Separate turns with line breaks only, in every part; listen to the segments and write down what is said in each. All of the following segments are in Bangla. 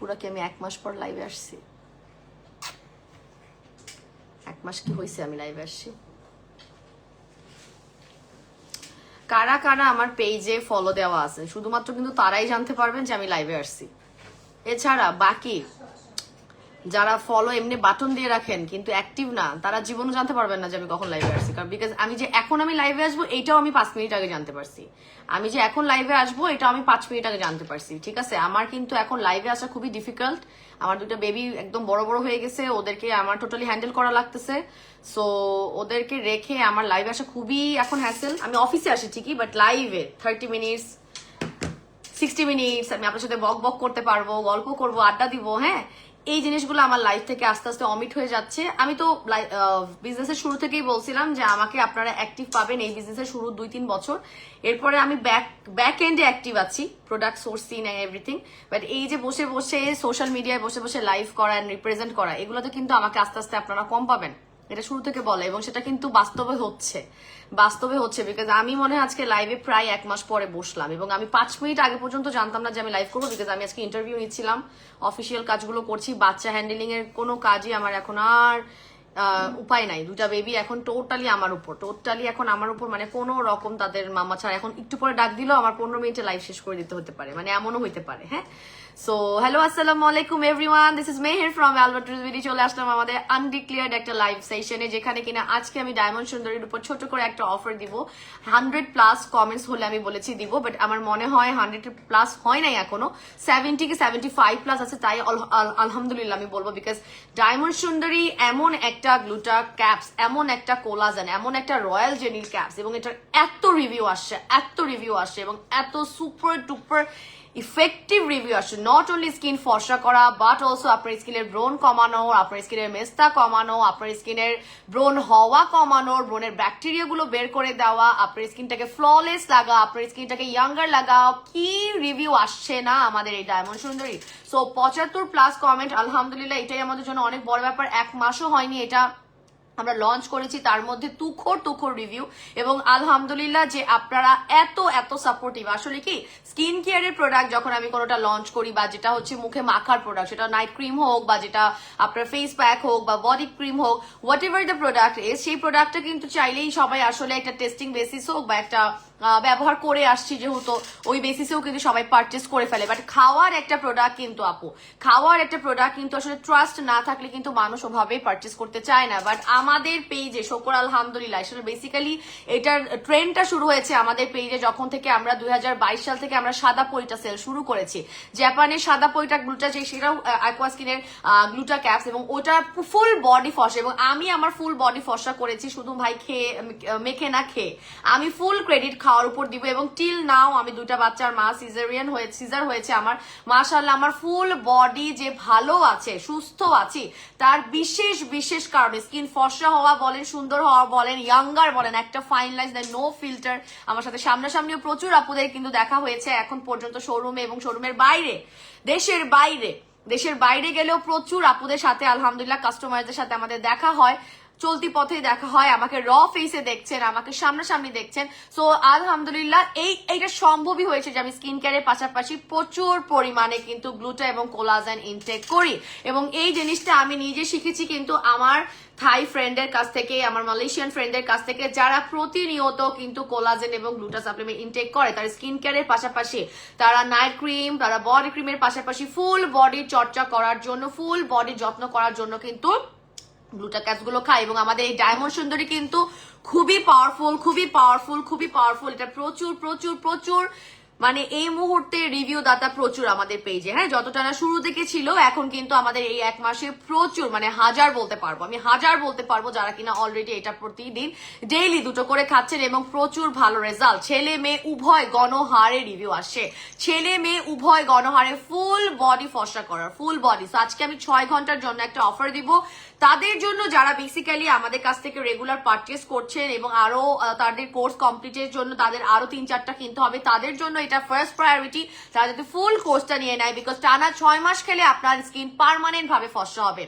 আপুরা কি আমি 1 মাস পর লাইভে আসছি? 1 মাস কি হয়েছে আমি লাইভে আসছি? কারা কারা আমার পেজে ফলো দেওয়া আছে শুধুমাত্র কিন্তু তারাই জানতে পারবেন যে আমি লাইভে আসছি। এছাড়া বাকি যারা ফলো এমনি বাটন দিয়ে রাখেন কিন্তু অ্যাক্টিভ না, তারা জীবনও জানতে পারবেন না যে আমি কখন লাইভে আসছি। কারণ বিকজ আমি যে এখন আমি লাইভে আসবো এটাও আমি 5 মিনিট আগে জানতে পারছি। আমি যে এখন লাইভে আসবো এটা আমি 5 মিনিট আগে জানতে পারছি। ঠিক আছে, আমার কিন্তু এখন লাইভে আসা খুবই ডিফিকাল্ট। আমার দুটো বেবি একদম বড় বড় হয়ে গেছে, ওদেরকে আমার টোটালি হ্যান্ডেল করা লাগতেছে। সো ওদেরকে রেখে আমার লাইভে আসা খুবই এখন হ্যাসেল। আমি অফিসে আসি ঠিকই, বাট লাইভে 30 মিনিটস 60 মিনিটস আমি আপনার সাথে বক বক করতে পারবো, গল্প করবো, আড্ডা দিব। হ্যাঁ, এই জিনিসগুলো আমার লাইফ থেকে আস্তে আস্তে অমিট হয়ে যাচ্ছে। আমি তো বিজনেসের শুরু থেকেই বলছিলাম যে আমাকে আপনারা অ্যাক্টিভ পাবেন এই বিজনেসের শুরু 2-3 বছর। এরপরে আমি ব্যাক এন্ডে অ্যাক্টিভ আছি, product sourcing and everything. But এই যে বসে বসে সোশ্যাল মিডিয়ায় বসে বসে লাইভ করা এন্ড রিপ্রেজেন্ট করা, এগুলোতে কিন্তু আমাকে আস্তে আস্তে আপনারা কম পাবেন। এটা শুরু থেকে বলে এবং সেটা কিন্তু বাস্তবে হচ্ছে বিকজ আমি মনে হয় আজকে লাইভে প্রায় 1 মাস পরে বসলাম এবং আমি 5 মিনিট আগে পর্যন্ত জানতাম না যে আমি লাইভ করবো। বিকজ আমি আজকে ইন্টারভিউ নিচ্ছিলাম, অফিসিয়াল কাজগুলো করছি, বাচ্চা হ্যান্ডেলিং এর কোনো কাজই আমার এখন আর উপায় নাই। দুটা বেবি এখন টোটালি আমার উপর, মানে কোনো রকম তাদের মামা ছাড়া এখন একটু পরে ডাক দিলেও আমার 15 মিনিটে লাইভ শেষ করে দিতে হতে পারে, মানে এমনও হইতে পারে। হ্যাঁ, সো হ্যালো আসসালামু আলাইকুম everyone, this is Meher from Albert রিজভিডি। চলে আসলাম আমাদের আনডিক্লেয়ার্ড একটা লাইভ সেশনে, যেখানে কিনা আজকে আমি ডায়মন্ড সুন্দরীর উপর ছোট করে একটা অফার দিব। 100+ কমেন্টস হলে আমি বলেছি দিব, বাট আমার মনে হয় 100+ হয় নাই এখনো, 70 কি 75+ আছে। তাই আলহামদুলিল্লাহ আমি বলবো, বিকজ ডায়মন্ড সুন্দরী এমন একটা গ্লুটা ক্যাপস, এমন একটা কোলাজেন, এমন একটা রয়্যাল জেনিল ক্যাপস, এবং এটার এত রিভিউ আসছে এবং এত সুপার টুপার ইফেক্টিভ রিভিউ আসছে। নট অনলি স্কিন ফর্সা করা, বাট অলসো আপনার স্কিনের ব্রণ কমানো, আপনার স্কিনের মেস্তা কমানো, আপনার স্কিনের ব্রণ হওয়া কমানোর, ব্রণের ব্যাকটেরিয়া গুলো বের করে দেওয়া, আপনার স্কিনটাকে ফ্ললেস লাগা, আপনার স্কিনটাকে ইয়াঙ্গার লাগা। কি রিভিউ আসছে না আমাদের এই ডায়মন্ড সুন্দরী। সো 75+ কমেন্ট, আলহামদুলিল্লাহ, এটাই আমাদের জন্য অনেক বড় ব্যাপার। 1 মাসও হয়নি এটা আমরা লঞ্চ করেছি, তার মধ্যে তুখোর রিভিউ, এবং আলহামদুলিল্লাহ যে আপনারা এত সাপোর্টিভ। আসলে কি স্কিন কেয়ারের প্রোডাক্ট যখন আমি কোনোটা লঞ্চ করি, বা যেটা হচ্ছে মুখে মাখার প্রোডাক্ট, সেটা নাইট ক্রিম হোক বা যেটা আপনার ফেস প্যাক হোক বা বডি ক্রিম হোক, what ever the product is, সেই প্রোডাক্টটা কিন্তু চাইলেই সবাই আসলে একটা টেস্টিং বেসিস হোক বা একটা ব্যবহার করে আসছি যেহেতু, ওই বেসিসেও কিন্তু সবাই পারচেস করে ফেলে। বাট খাওয়ার একটা প্রোডাক্ট কিন্তু আসলে ট্রাস্ট না থাকলে কিন্তু মানুষ ওভাবেই পারচেস করতে চায় না। বাট আমাদের পেজে শোকর আলহামদুলিল্লাহ, আসলে বেসিক্যালি এটার ট্রেন্ডটা শুরু হয়েছে আমাদের পেজে যখন থেকে আমরা 2022 সাল থেকে আমরা সাদা পইটা সেল শুরু করেছি। জাপানের সাদা পইটা গ্লুটা, সেটাও অ্যাকোয়া স্কিনের গ্লুটা ক্যাপস, এবং ওটা ফুল বডি ফর্সা, এবং আমি আমার ফুল বডি ফর্সা করেছি শুধু ভাই খেয়ে মেখে না খেয়ে। আমি ফুল ক্রেডিট খাওয়ার উপর দিব, এবং টিল নাও আমি 2টা বাচ্চার মা, সিজার হয়েছে আমার, মাশাআল্লাহ আমার ফুল বডি যে ভালো আছে, সুস্থ আছি, তার বিশেষ কারণে স্কিন ফর্সা হওয়া বলেন, সুন্দর হওয়া বলেন, ইয়াঙ্গার বলেন, একটা ফাইন লাইন, নো ফিল্টার। আমার সাথে সামনাসামনিও প্রচুর আপুদের কিন্তু দেখা হয়েছে এখন পর্যন্ত শোরুমে এবং শোরুমের বাইরে, দেশের বাইরে গেলেও প্রচুর আপুদের সাথে আলহামদুলিল্লাহ কাস্টমারদের সাথে আমাদের দেখা হয়, চলতি পথে দেখা হয়, আমাকে র ফেসে দেখছেন, আমাকে সামনাসামনি দেখছেন। সো আলহামদুলিল্লাহ এইটা সম্ভবই হয়েছে যে আমি স্কিন কেয়ারের পাশাপাশি প্রচুর পরিমাণে কিন্তু গ্লুটা এবং কোলাজেন ইনটেক করি, এবং এই জিনিসটা আমি নিজে শিখেছি কিন্তু আমার থাই ফ্রেন্ডের কাছ থেকে, আমার মালয়েশিয়ান ফ্রেন্ডের কাছ থেকে, যারা প্রতিনিয়ত কিন্তু কোলাজেন এবং গ্লুটা সাপ্লিমেন্ট ইনটেক করে। তার স্কিন কেয়ারের পাশাপাশি তারা নাইট ক্রিম, তারা বডি ক্রিমের পাশাপাশি ফুল বডি চর্চা করার জন্য, ফুল বডি যত্ন করার জন্য কিন্তু গ্লুটা ক্যাপস গুলো খায়। এবং আমাদের এই ডায়মন্ড সুন্দরী কিন্তু খুবই পাওয়ারফুল। এটা প্রচুর মানে এই মুহূর্তে রিভিউ দাতা প্রচুর আমাদের পেজে। হ্যাঁ, যতটা না শুরু থেকে ছিল, এখন কিন্তু আমাদের এই 1 মাসে প্রচুর, মানে হাজার বলতে পারবো যারা কিনা অলরেডি এটা প্রতিদিন ডেইলি 2টো করে খাচ্ছেন, এবং প্রচুর ভালো রেজাল্ট। ছেলে মেয়ে উভয় গণহারে রিভিউ আসে, ফুল বডি ফর্সা করার, ফুল বডি। সো আজকে আমি 6 ঘন্টার জন্য একটা অফার দিব তাদের জন্য যারা বেসিক্যালি আমাদের কাছ থেকে রেগুলার পারচেস করছেন, এবং আরো তাদের কোর্স কমপ্লিটের জন্য তাদের আরো 3-4টা কিনতে হবে, তাদের জন্য এটা ফার্স্ট প্রায়োরিটি। তারা যদি ফুল কোর্সটা নিয়ে নেয়, বিকজ টানা 6 মাস খেলে আপনার স্কিন পার্মানেন্ট ভাবে ফর্সা হবে।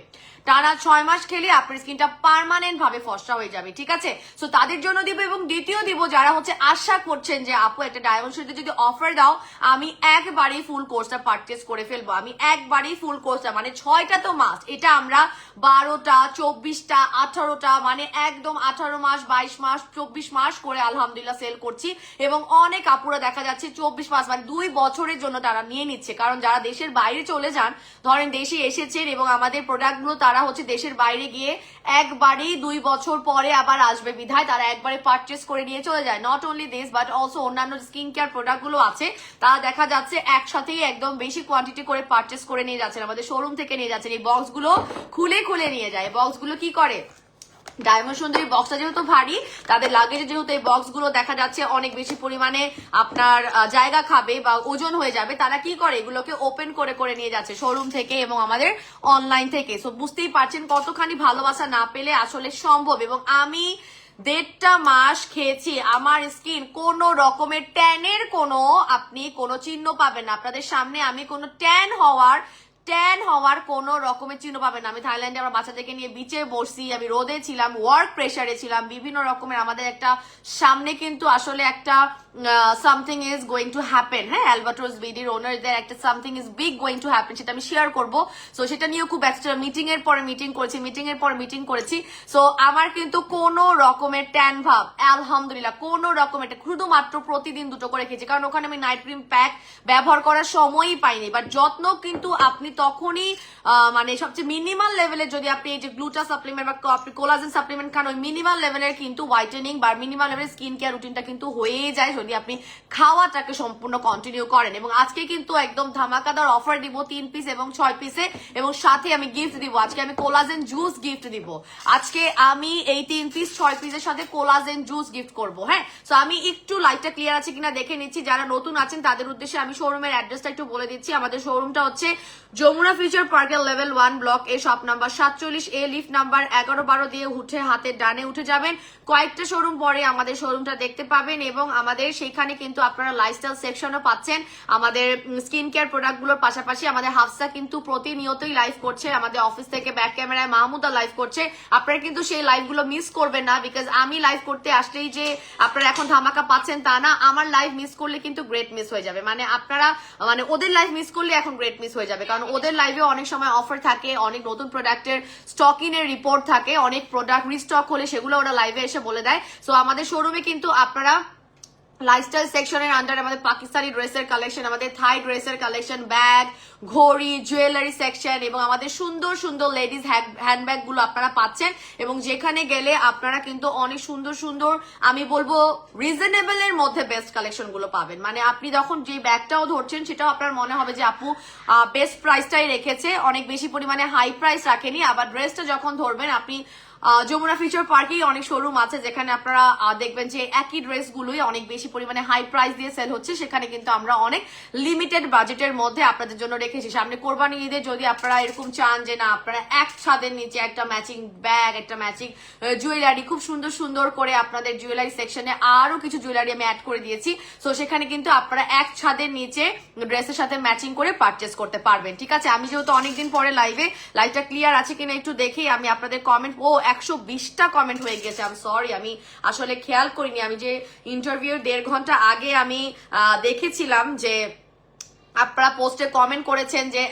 টানা 6 মাস খেলে আপনার স্কিনটা পার্মানেন্ট ভাবে ফর্সা হয়ে যাবে, ঠিক আছে? সো তাদের জন্য দিব, এবং দ্বিতীয় দিব যারা হচ্ছে আশা করছেন যে আপু একটা ডায়মন্ড শুরুতে যদি অফার দাও আমি একবারই ফুল কোর্সটা পারচেস করে ফেলবো, আমি একবারই ফুল কোর্সটা, মানে 6টা তো মাস, এটা আমরা 12টা 24টা 18টা মানে একদম 18 মাস 22 মাস 24 মাস করে আলহামদুলিল্লাহ সেল করছি, এবং অনেক আপুরা দেখা যাচ্ছে 24 মাস মানে 2 বছরের জন্য তারা নিয়ে নিচ্ছে। কারণ যারা দেশের বাইরে চলে যান, ধরেন দেশে এসেছেন এবং আমাদের প্রোডাক্টগুলো তারা হচ্ছে দেশের বাইরে গিয়ে একবারই 2 বছর পরে আবার আসবে বিধায় তারা একবারে পারচেস করে নিয়ে চলে যায়। Not only this but also অন্যান্য স্কিন কেয়ার প্রোডাক্ট গুলো আছে তারা দেখা যাচ্ছে একসাথেই একদম বেশি কোয়ান্টিটি করে পারচেস করে নিয়ে যাচ্ছেন, আমাদের শোরুম থেকে নিয়ে যাচ্ছেন। এই বক্স গুলো খুলে খুলে নিয়ে যায়। বক্স গুলো কি করে, ডায়মন্ড সুন্দরী বক্সটা যেহেতু ভারী, তাদের লাগেজে যেহেতু এই বক্স গুলো দেখা যাচ্ছে অনেক বেশি পরিমাণে আপনার জায়গা খাবে বা ওজন হয়ে যাবে, তারা কি করে এগুলোকে ওপেন করে করে নিয়ে যাচ্ছে শোরুম থেকে এবং আমাদের অনলাইন থেকে। সো বুঝতেই পারছেন কতখানি ভালোবাসা না পেলে আসলে সম্ভব। এবং আমি 1.5 মাস খেয়েছি, আমার স্কিন কোনো রকমের ট্যানের আপনি কোনো চিহ্ন পাবেন না। আপনাদের সামনে আমি কোনো ট্যান হওয়ার কোনো রকমের চিহ্ন পাবেন না। আমি থাইল্যান্ডে আমার বাচ্চাদেরকে নিয়ে বিচে বসছি, আমি রোদে ছিলাম, ওয়ার্ক প্রেসারে ছিলাম, বিভিন্ন রকমের আমাদের একটা সামনে কিন্তু আসলে একটা something is going to happen. হ্যাঁ, অ্যালবাট্রোস বিডির ওনারদের একটা something is big going to happen, সেটা আমি শেয়ার করবো। সো সেটা নিয়েও খুব এক্সট্রা মিটিং এর পরে মিটিং করেছি। সো আমার কিন্তু কোনো রকমের ট্যান ভাব আলহামদুলিল্লাহ কোনো রকমের, শুধুমাত্র প্রতিদিন 2টো করে খেয়েছি, কারণ ওখানে আমি নাইট ক্রিম প্যাক ব্যবহার করার সময়ই পাইনি। বাট যত্ন কিন্তু আপনি তখনই মানে সবচেয়ে মিনিমাল লেভেলের, যদি আপনি এই যে গ্লুটা সাপ্লিমেন্ট বা আপনি কোলাজেন সাপ্লিমেন্ট খান, ওই মিনিমাল লেভেলের কিন্তু হোয়াইটেনিং বা মিনিমাল লেভেলের স্কিন কেয়ার রুটিনটা কিন্তু হয়েই যায় যদি আপনি খাওয়াটাকে সম্পূর্ণ কন্টিনিউ করেন। এবং আজকে কিন্তু একদম ধামাকাদার অফার দিব 3 পিস এবং 6 পিসে, এবং সাথে আমি গিফট দিব। আজকে আমি কোলাজেন জুস গিফট দিব। আজকে আমি এই 3 পিস 6 পিসের সাথে কোলাজেন জুস গিফট করব। হ্যাঁ, সো আমি একটু লাইটটা ক্লিয়ার আছে কিনা দেখে নিচ্ছি। যারা নতুন আছেন তাদের উদ্দেশ্যে আমি শোরুমের অ্যাড্রেসটা একটু বলে দিচ্ছি। আমাদের শোরুমটা হচ্ছে যমুনা ফিউচার পার্কের লেভেল 1 ব্লক এ, shop number 47A, lift number 11-12 দিয়ে উঠে হাতের ডানে উঠে যাবেন। কয়েকটা শোরুম পরে আমাদের শোরুমটা দেখতে পাবেন, এবং আমাদের সেখানে কিন্তু আপনারা লাইফস্টাইল সেকশনও পাচ্ছেন। আমাদের স্কিন কেয়ার প্রোডাক্ট গুলোর পাশাপাশি আমাদের হাফসা কিন্তু প্রতিনিয়তই লাইভ করছে, আমাদের অফিস থেকে ব্যাক ক্যামেরায় মাহমুদা লাইভ করছে। আপনারা কিন্তু সেই লাইভ গুলো মিস করবেন না, বিকজ আমি লাইভ করতে আসলেই যে আপনারা এখন ধামাকা পাচ্ছেন তা না। আমার লাইভ মিস করলে কিন্তু গ্রেট মিস হয়ে যাবে, মানে আপনারা মানে ওদের লাইভ মিস করলে এখন গ্রেট মিস হয়ে যাবে, কারণ ওদের লাইভে অনেক সময় অফার থাকে, অনেক নতুন প্রোডাক্টের স্টক ইনের রিপোর্ট থাকে, অনেক প্রোডাক্ট রিস্টক হলে সেগুলো ওরা লাইভে এসে বলে দেয়। সো আমাদের শোরুমে কিন্তু আপনারা লাইফস্টাইল সেকশনের আন্ডারে আমাদের পাকিস্তানি ড্রেসের কালেকশন, আমাদের থাই ড্রেসের কালেকশন, ব্যাগ, ঘড়ি, জুয়েলারি সেকশন, এবং আমাদের সুন্দর সুন্দর লেডিস হ্যান্ডব্যাগ গুলো আপনারা পাচ্ছেন। এবং যেখানে গেলে আপনারা কিন্তু অনেক সুন্দর সুন্দর, আমি বলবো রিজনেবল এর মধ্যে বেস্ট কালেকশন গুলো পাবেন। মানে আপনি যখন যে ব্যাগটাও ধরছেন সেটাও আপনার মনে হবে যে আপু বেস্ট প্রাইসটাই রেখেছে, অনেক বেশি পরিমাণে হাই প্রাইস রাখেনি। আবার ড্রেসটা যখন ধরবেন আপনি যমুনা ফিউচার পার্কেই অনেক শোরুম আছে যেখানে আপনারা দেখবেন যে একই ড্রেসগুলোই অনেক বেশি পরিমাণে হাই প্রাইস দিয়ে সেল হচ্ছে, সেখানে কিন্তু আমরা অনেক লিমিটেড বাজেটের মধ্যে আপনাদের জন্য রেখেছি। সামনে কোরবানি ঈদে যদি আপনারা এরকম চান যে না আপনারা এক ছাদের নিচে একটা ম্যাচিং ব্যাগ, একটা ম্যাচিং জুয়েলারি, খুব সুন্দর সুন্দর করে আপনাদের জুয়েলারি সেকশনে আরো কিছু জুয়েলারি আমি অ্যাড করে দিয়েছি, সো সেখানে কিন্তু আপনারা এক ছাদের নিচে ড্রেসের সাথে ম্যাচিং করে পারচেস করতে পারবেন। ঠিক আছে, আমি যেহেতু অনেকদিন পরে লাইভটা ক্লিয়ার আছে কিনা একটু দেখি। আমি আপনাদের কমেন্ট 120টা কমেন্ট হয়ে গেছে, আমি সরি, আমি আসলে খেয়াল করিনি। আমি যে ইন্টারভিউ 1.5 ঘন্টা আগে আমি দেখেছিলাম যে আপনারা পোস্টে কমেন্ট করেছেন যে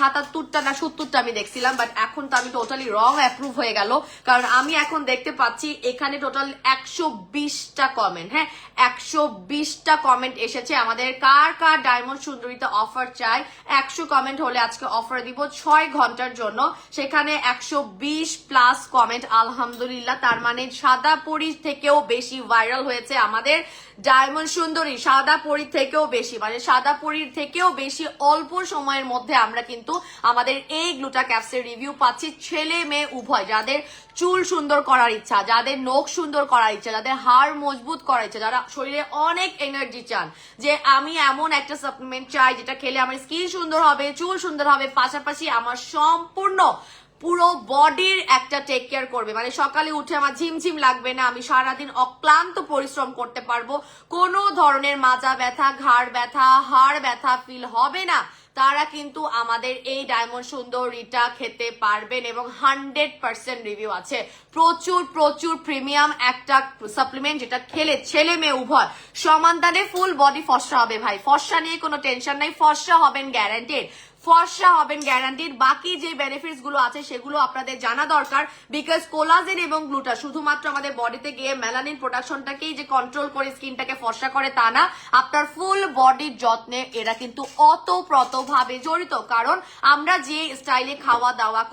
77টা না 70টা আমি দেখছিলাম, বাট এখন তো আমি টোটালি রং অ্যাপ্রুভ হয়ে গেল, কারণ আমি এখন দেখতে পাচ্ছি এখানে টোটাল 120টা কমেন্ট। হ্যাঁ, 120টা কমেন্ট এসেছে। আমাদের কার কার ডায়মন্ড সুন্দরীতে অফার চাই, 100 কমেন্ট হলে আজকে অফার দিব 6 ঘন্টার জন্য। সেখানে 120+ কমেন্ট আলহামদুলিল্লাহ, তার মানে সাদা পরি থেকেও বেশি ভাইরাল হয়েছে আমাদের ডায়মন্ড সুন্দরী, সাদা পরি থেকেও বেশি, মানে সাদা পরির থেকেও বেশি অল্প সময়ের মধ্যে আমরা কিন্তু আমাদের এই গ্লুটা ক্যাপসের রিভিউ পাচ্ছি। ছেলে মেয়ে উভয়, যাদের চুল সুন্দর করার ইচ্ছা, যাদের নখ সুন্দর করার ইচ্ছা, যাদের হাড় মজবুত করার ইচ্ছা, যারা শরীরে অনেক এনার্জি চান, যে আমি এমন একটা সাপ্লিমেন্ট চাই যেটা খেলে আমার স্কিন সুন্দর হবে, চুল সুন্দর হবে, পাশাপাশি আমার সম্পূর্ণ পুরো বডির একটা টেক কেয়ার করবে, মানে সকালে উঠে আমার ঝিমঝিম লাগবে না, আমি সারাদিন অক্লান্ত পরিশ্রম করতে পারবো, কোনো ধরনের মাজা ব্যথা, ঘাড় ব্যথা, হাড় ব্যথা ফিল হবে না, তারা কিন্তু আমাদের এই ডায়মন্ড সুন্দরীটা খেতে পারবেন এবং 100% রিভিউ আছে। প্রচুর প্রচুর প্রিমিয়াম একটা সাপ্লিমেন্ট, যেটা খেলে ছেলে মেয়ে উভয় সমানতানে ফুল বডি ফর্সা হবে ভাই। ফর্সা নিয়ে কোনো টেনশন নাই, ফর্সা হবেন গ্যারান্টেড, ফর্সা হবেন গ্যারান্টিড। বাকি যে বেনিফিটস গুলো আছে সেগুলো আপনাদের জানা দরকার, বিকজ কোলাজেন এবং গ্লুটা শুধুমাত্র আমাদের বডিতে গিয়ে মেলানিন প্রোডাকশনটাকেই যে কন্ট্রোল করে স্কিনটাকে ফর্সা করে তা না, আপনার ফুল বডির যত্নে এরা কিন্তু অতপ্রতভাবে জড়িত। কারণ আমরা যে স্টাইলে খাওয়া দাওয়া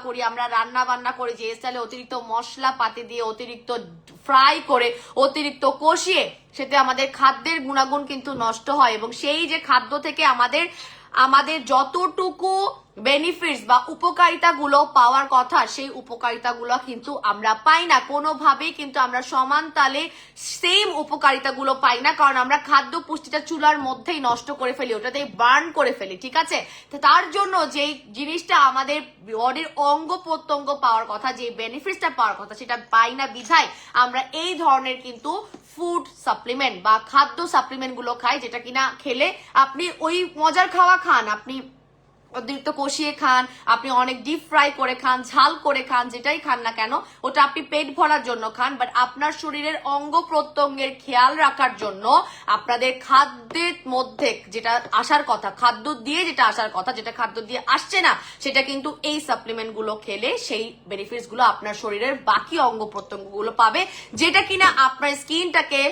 করি, আমরা রান্না বান্না করি, যে স্টাইলে অতিরিক্ত মশলা পাতি দিয়ে অতিরিক্ত ফ্রাই করে অতিরিক্ত কষিয়ে, সেতে আমাদের খাদ্যের গুণাগুণ কিন্তু নষ্ট হয় এবং সেই যে খাদ্য থেকে আমাদের যতটুকু বেনিফিটস বা উপকারিতা গুলো পাওয়ার কথা, সেই উপকারিতা গুলো কিন্তু আমরা পাই না কোনোভাবেই, কিন্তু আমরা সমান তালে সেম উপকারিতা গুলো পাই না, কারণ আমরা খাদ্য পুষ্টিটা চুলার মধ্যেই নষ্ট করে ফেলি, ওটাতেই বার্ন করে ফেলি, ঠিক আছে। তো তার জন্য যে জিনিসটা আমাদের বডির অঙ্গ প্রত্যঙ্গ পাওয়ার কথা, যে বেনিফিটসটা পাওয়ার কথা, সেটা পাই না বিধায় আমরা এই ধরনের কিন্তু ফুড সাপ্লিমেন্ট বা খাদ্য সাপ্লিমেন্ট গুলো খাই, যেটা কিনা খেলে আপনি ওই মজার খাওয়া খান, আপনি অতিরিক্ত কষিয়ে খান, আপনি অনেক ডিপ ফ্রাই করে খান, ঝাল করে খান, যেটাই খান না কেন ওটা আপনি পেট ভরার জন্য খান, বাট আপনার শরীরের অঙ্গ প্রত্যঙ্গের খেয়াল রাখার জন্য আপনাদের খাদ্যের মধ্যে যেটা আসার কথা, খাদ্য দিয়ে যেটা আসার কথা, যেটা খাদ্য দিয়ে আসছে না, সেটা কিন্তু এই সাপ্লিমেন্ট গুলো খেলে সেই বেনিফিটস গুলো আপনার শরীরের বাকি অঙ্গ প্রত্যঙ্গ গুলো পাবে, যেটা কিনা আপনার স্কিনটাকে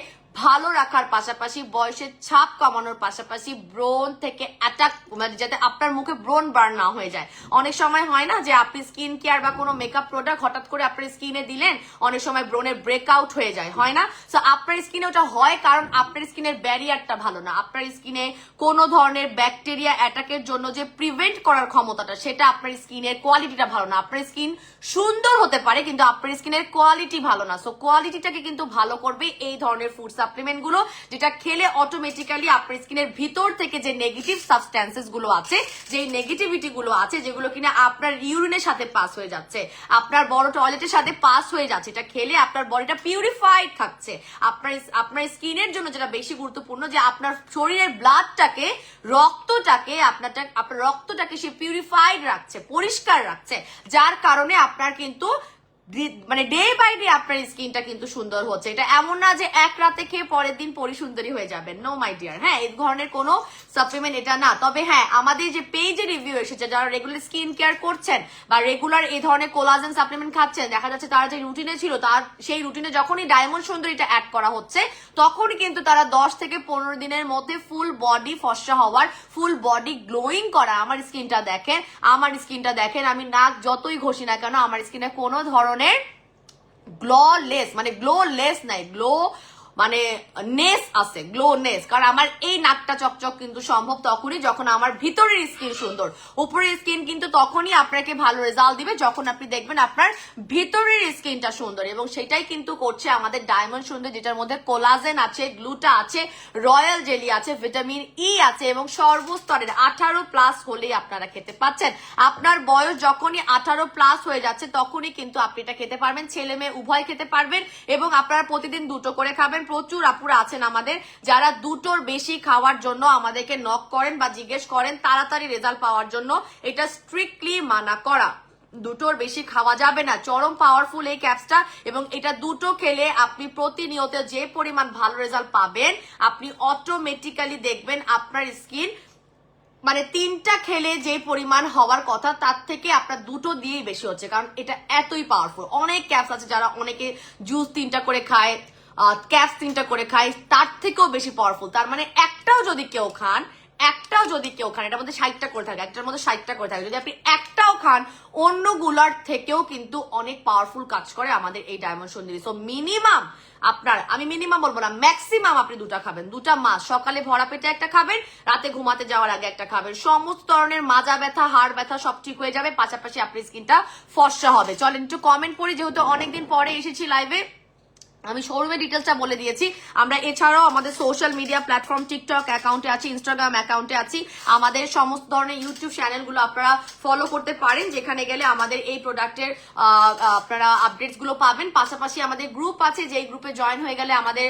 ভালো রাখার পাশাপাশি, বয়সের ছাপ কমানোর পাশাপাশি, ব্রণ থেকে অ্যাটাক, মানে যাতে আপনার মুখে ব্রণ বার্ন না হয়ে যায়। অনেক সময় হয় না যে আপনি স্কিন কেয়ার বা কোনো মেকআপ প্রোডাক্ট হঠাৎ করে আপনার স্কিনে দিলেন, অনেক সময় ব্রণের ব্রেকআউট হয়ে যায়, হয় না? সো আপনার স্কিনে ওটা হয় কারণ আপনার স্কিনের ব্যারিয়ারটা ভালো না, আপনার স্কিনে কোনো ধরনের ব্যাকটেরিয়া অ্যাটাকের জন্য যে প্রিভেন্ট করার ক্ষমতাটা, সেটা আপনার স্কিনের কোয়ালিটিটা ভালো না। আপনার স্কিন সুন্দর হতে পারে কিন্তু আপনার স্কিনের কোয়ালিটি ভালো না। সো কোয়ালিটিটাকে কিন্তু ভালো করবে এই ধরনের ফুড সাপ্লিমেন্ট গুলো, যেটা খেলে অটোমেটিক্যালি আপনার স্কিনের ভিতর থেকে যে নেগেটিভ সাবস্ট্যান্সেস গুলো আছে, যে নেগেটিভিটি গুলো আছে, যেগুলো কিনা আপনার ইউরিনের সাথে পাস হয়ে যাচ্ছে, আপনার বড় টয়লেটের সাথে পাস হয়ে যাচ্ছে, এটা খেলে আপনার বডিটা পিউরিফাইড থাকছে। আপনার স্কিনের জন্য যেটা বেশি গুরুত্বপূর্ণ, যে আপনার শরীরের ব্লাডটাকে, আপনার রক্তটাকে সে পিউরিফাইড রাখছে, পরিষ্কার রাখছে, যার কারণে আপনার কিন্তু মানে ডে বাই ডে আপনার স্কিনটা কিন্তু সুন্দর হচ্ছে। এটা এমন না যে এক রাতে খেয়ে পরের দিন পরিসুন্দরী হয়ে যাবেন, নো মাই ডিয়ার। হ্যাঁ, এই ধরনের কোনো সাপ্লিমেন্ট এটা না। তবে হ্যাঁ, আমাদের যে পেজে রিভিউ এসেছে, যারা রেগুলার স্কিন কেয়ার করছেন বা রেগুলার এই ধরনের কোলাজেন সাপ্লিমেন্ট খাচ্ছেন, দেখা যাচ্ছে তারা যে রুটিনে ছিল, তার সেই রুটিনে যখনই ডায়মন্ড সুন্দরীটা অ্যাড করা হচ্ছে, তখনই কিন্তু তারা 10 থেকে 15 দিনের মধ্যে ফুল বডি ফর্সা হওয়ার, ফুল বডি গ্লোয়িং করা। আমার স্কিনটা দেখেন, আমি নাক যতই ঘষি না কেন, আমার স্কিনে কোনো ধরনের গ্লোলেস, মানে গ্লোলেস নাই, মানে নেস আছে, গ্লো নেস। কারণ আমার এই নাকটা চকচক কিন্তু সম্ভব তখনই যখন আমার ভিতরের স্কিন সুন্দর। উপরের স্কিন কিন্তু তখনই আপনাকে ভালো রেজাল্ট দিবে যখন আপনি দেখবেন আপনার ভিতরের স্কিনটা সুন্দর, এবং সেটাই কিন্তু করছে আমাদের ডায়মন্ড সুন্দর, যেটার মধ্যে কোলাজেন আছে, গ্লুটা আছে, রয়্যাল জেলি আছে, ভিটামিন ই আছে, এবং সর্বস্তরের 18+ হলেই আপনারা খেতে পাচ্ছেন। আপনার বয়স যখনই 18+ হয়ে যাচ্ছে, তখনই কিন্তু আপনি এটা খেতে পারবেন, ছেলে মেয়ে উভয় খেতে পারবেন, এবং আপনারা প্রতিদিন 2টো করে খাবেন। প্রচুর আপুরা আছেন আমাদের যারা 2টোর বেশি খাওয়ার জন্য আমাদেরকে নক করেন বা জিজ্ঞেস করেন তাড়াতাড়ি রেজাল্ট পাওয়ার জন্য। এটা স্ট্রিক্টলি মানা করা, 2টোর বেশি খাওয়া যাবে না। চরম পাওয়ারফুল এই ক্যাপসটা, এবং এটা 2টো খেলে আপনি প্রতিনিয়ত যে পরিমাণ ভালো রেজাল্ট পাবেন, আপনি অটোমেটিক্যালি দেখবেন আপনার স্কিন মানে 3টা খেলে যে পরিমাণ হওয়ার কথা, তার থেকে আপনার 2টো দিয়েই বেশি হচ্ছে, কারণ এটা এতই পাওয়ারফুল। অনেক ক্যাপস আছে যারা অনেকে জুস 3টা করে খায়, ক্যাপস 3টা করে খায়, তার থেকেও বেশি পাওয়ারফুল। তার মানে একটাও যদি কেউ খান, এটার মধ্যে 60টা করে থাকে, একটার মধ্যে 60টা করে থাকে, যদি আপনি একটাও খান, অন্যগুলার থেকেও কিন্তু অনেক পাওয়ারফুল কাজ করে আমাদের এই ডায়মন্ড সুন্দরী। সো মিনিমাম আমি মিনিমাম বলবো না, ম্যাক্সিমাম আপনি 2টা খাবেন, 2টা মাস। সকালে ভরা পেটে একটা খাবেন, রাতে ঘুমাতে যাওয়ার আগে একটা খাবেন। সমস্ত ধরনের মাজা ব্যথা, হাড় ব্যথা সব ঠিক হয়ে যাবে, পাশাপাশি আপনার স্কিনটা ফর্সা হবে। চলেন একটু কমেন্ট করি, যেহেতু অনেকদিন পরে এসেছি লাইভে। আমি শোরুমের ডিটেলসটা বলে দিয়েছি। আমরা এছাড়াও আমাদের সোশ্যাল মিডিয়া প্ল্যাটফর্ম টিকটক অ্যাকাউন্টে আছি, ইনস্টাগ্রাম অ্যাকাউন্টে আছি, আমাদের সমস্ত ধরনের ইউটিউব চ্যানেলগুলো আপনারা ফলো করতে পারেন, যেখানে গেলে আমাদের এই প্রোডাক্টের আপনারা আপডেটস গুলো পাবেন। পাশাপাশি আমাদের গ্রুপ আছে, যেই গ্রুপে জয়েন হয়ে গেলে আমাদের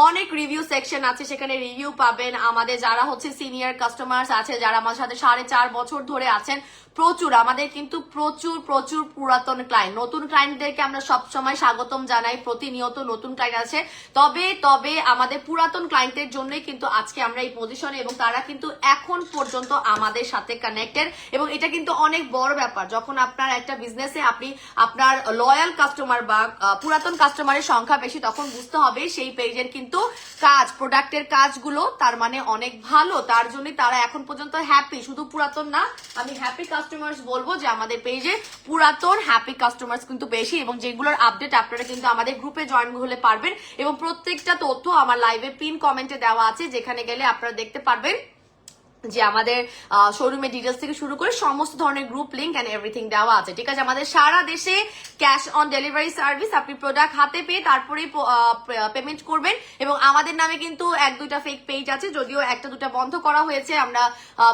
অনেক রিভিউ সেকশন আছে, সেখানে রিভিউ পাবেন। আমাদের যারা হচ্ছে সিনিয়র কাস্টমার্স আছে, যারা আমার সাথে 4.5 বছর ধরে আছেন, প্রচুর আমাদের কিন্তু প্রচুর প্রচুর পুরাতন ক্লায়েন্ট, নতুন ক্লায়েন্টদেরকে আমরা সবসময় স্বাগতম জানাই, প্রতিনিয়ত নতুন ক্লায়েন্ট আছে। তবে আমাদের পুরাতন ক্লায়েন্টের জন্যই কিন্তু আজকে আমরা এই পজিশনে, এবং তারা কিন্তু এখন পর্যন্ত আমাদের সাথে কানেক্টেড, এবং এটা কিন্তু অনেক বড় ব্যাপার। যখন আপনার একটা বিজনেসে আপনি আপনার লয়াল কাস্টমার বা পুরাতন কাস্টমারের সংখ্যা বেশি, তখন বুঝতে হবে সেই পেজের কিন্তু কাজ, প্রোডাক্টের কাজগুলো তার মানে অনেক ভালো, তার জন্যই তারা এখন পর্যন্ত হ্যাপি। শুধু পুরাতন না, আমি হ্যাপি কাস্টমার্স বলবো যে আমাদের পেজে পুরাতন হ্যাপি কাস্টমার্স কিন্তু বেশি, এবং যেগুলোর আপডেট আপনারা কিন্তু আমাদের গ্রুপে জয়েন হলে পারবেন। এবং প্রত্যেকটা তথ্য আমার লাইভে পিন কমেন্টে দেওয়া আছে, যেখানে গেলে আপনারা দেখতে পারবেন যে আমাদের শোরুমের ডিটেলস থেকে শুরু করে সমস্ত ধরনের গ্রুপ লিঙ্ক এন্ড এভরিথিং দেওয়া আছে। ঠিক আছে, আমাদের সারা দেশে ক্যাশ অন ডেলিভারি সার্ভিস, আপনি প্রোডাক্ট হাতে পেয়ে তারপরেই পেমেন্ট করবেন। এবং আমাদের নামে কিন্তু 1-2টা ফেক পেজ আছে, যদিও 1-2টা বন্ধ করা হয়েছে, আমরা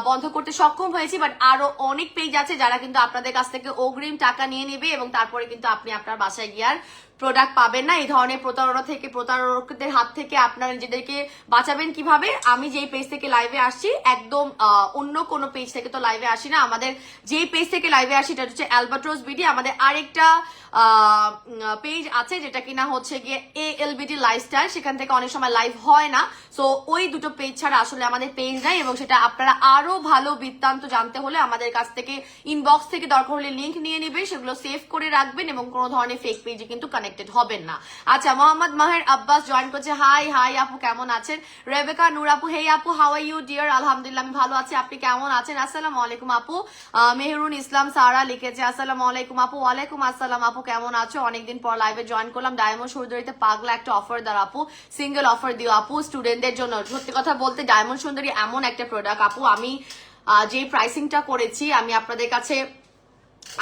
বন্ধ করতে সক্ষম হয়েছি, বাট আরো অনেক পেজ আছে যারা কিন্তু আপনাদের কাছ থেকে অগ্রিম টাকা নিয়ে নেবে, এবং তারপরে কিন্তু আপনি আপনার বাসায় গিয়ে আর প্রোডাক্ট পাবেন না। এই ধরনের প্রতারণা থেকে, প্রতারকদের হাত থেকে আপনারা নিজেদেরকে বাঁচাবেন কিভাবে? আমি যেই পেজ থেকে লাইভে আসছি, একদম অন্য কোনো পেজ থেকে তো লাইভে আসি না। আমাদের যেই পেজ থেকে লাইভে আসি এটা হচ্ছে অ্যালবাট্রোস বিডি। আমাদের আরেকটা পেজ আছে যেটা কিনা হচ্ছে গিয়ে ALBD লাইফস্টাইল, সেখান থেকে অনেক সময় লাইভ হয় না। সো ওই দুটো পেজ ছাড়া আসলে আমাদের পেজ নাই, এবং সেটা আপনারা আরো ভালো বৃত্তান্ত জানতে হলে আমাদের কাছ থেকে ইনবক্স থেকে দরকার হলে লিঙ্ক নিয়ে নেবেন, সেগুলো সেভ করে রাখবেন, এবং কোনো ধরনের ফেক পেজে কিন্তু কানেক্টেড হবেন না। আচ্ছা, মোহাম্মদ মাহের আব্বাস জয়েন করছে। হাই আপু, কেমন আছেন? রেবেকা নূর আপু, হেই আপু, হাউ আর ইউ ডিয়ার? আলহামদুলিল্লাহ, আমি ভালো আছি, আপনি কেমন আছেন? আসসালামু আলাইকুম আপু। মেহরুন ইসলাম সারা লিখেছে, আসসালামু আলাইকুম আপু। ওয়ালাইকুম আসসালাম আপু, কেমন আছো? অনেকদিন পর লাইভে জয়েন করলাম। ডায়মন্ড সুন্দরীতে পাগলা একটা অফার দাও আপু, সিঙ্গেল অফার দিও আপু স্টুডেন্টদের জন্য। সত্যি কথা বলতে ডায়মন্ড সুন্দরী এমন একটা প্রোডাক্ট আপু, আমি যে প্রাইসিংটা করেছি, আমি আপনাদের কাছে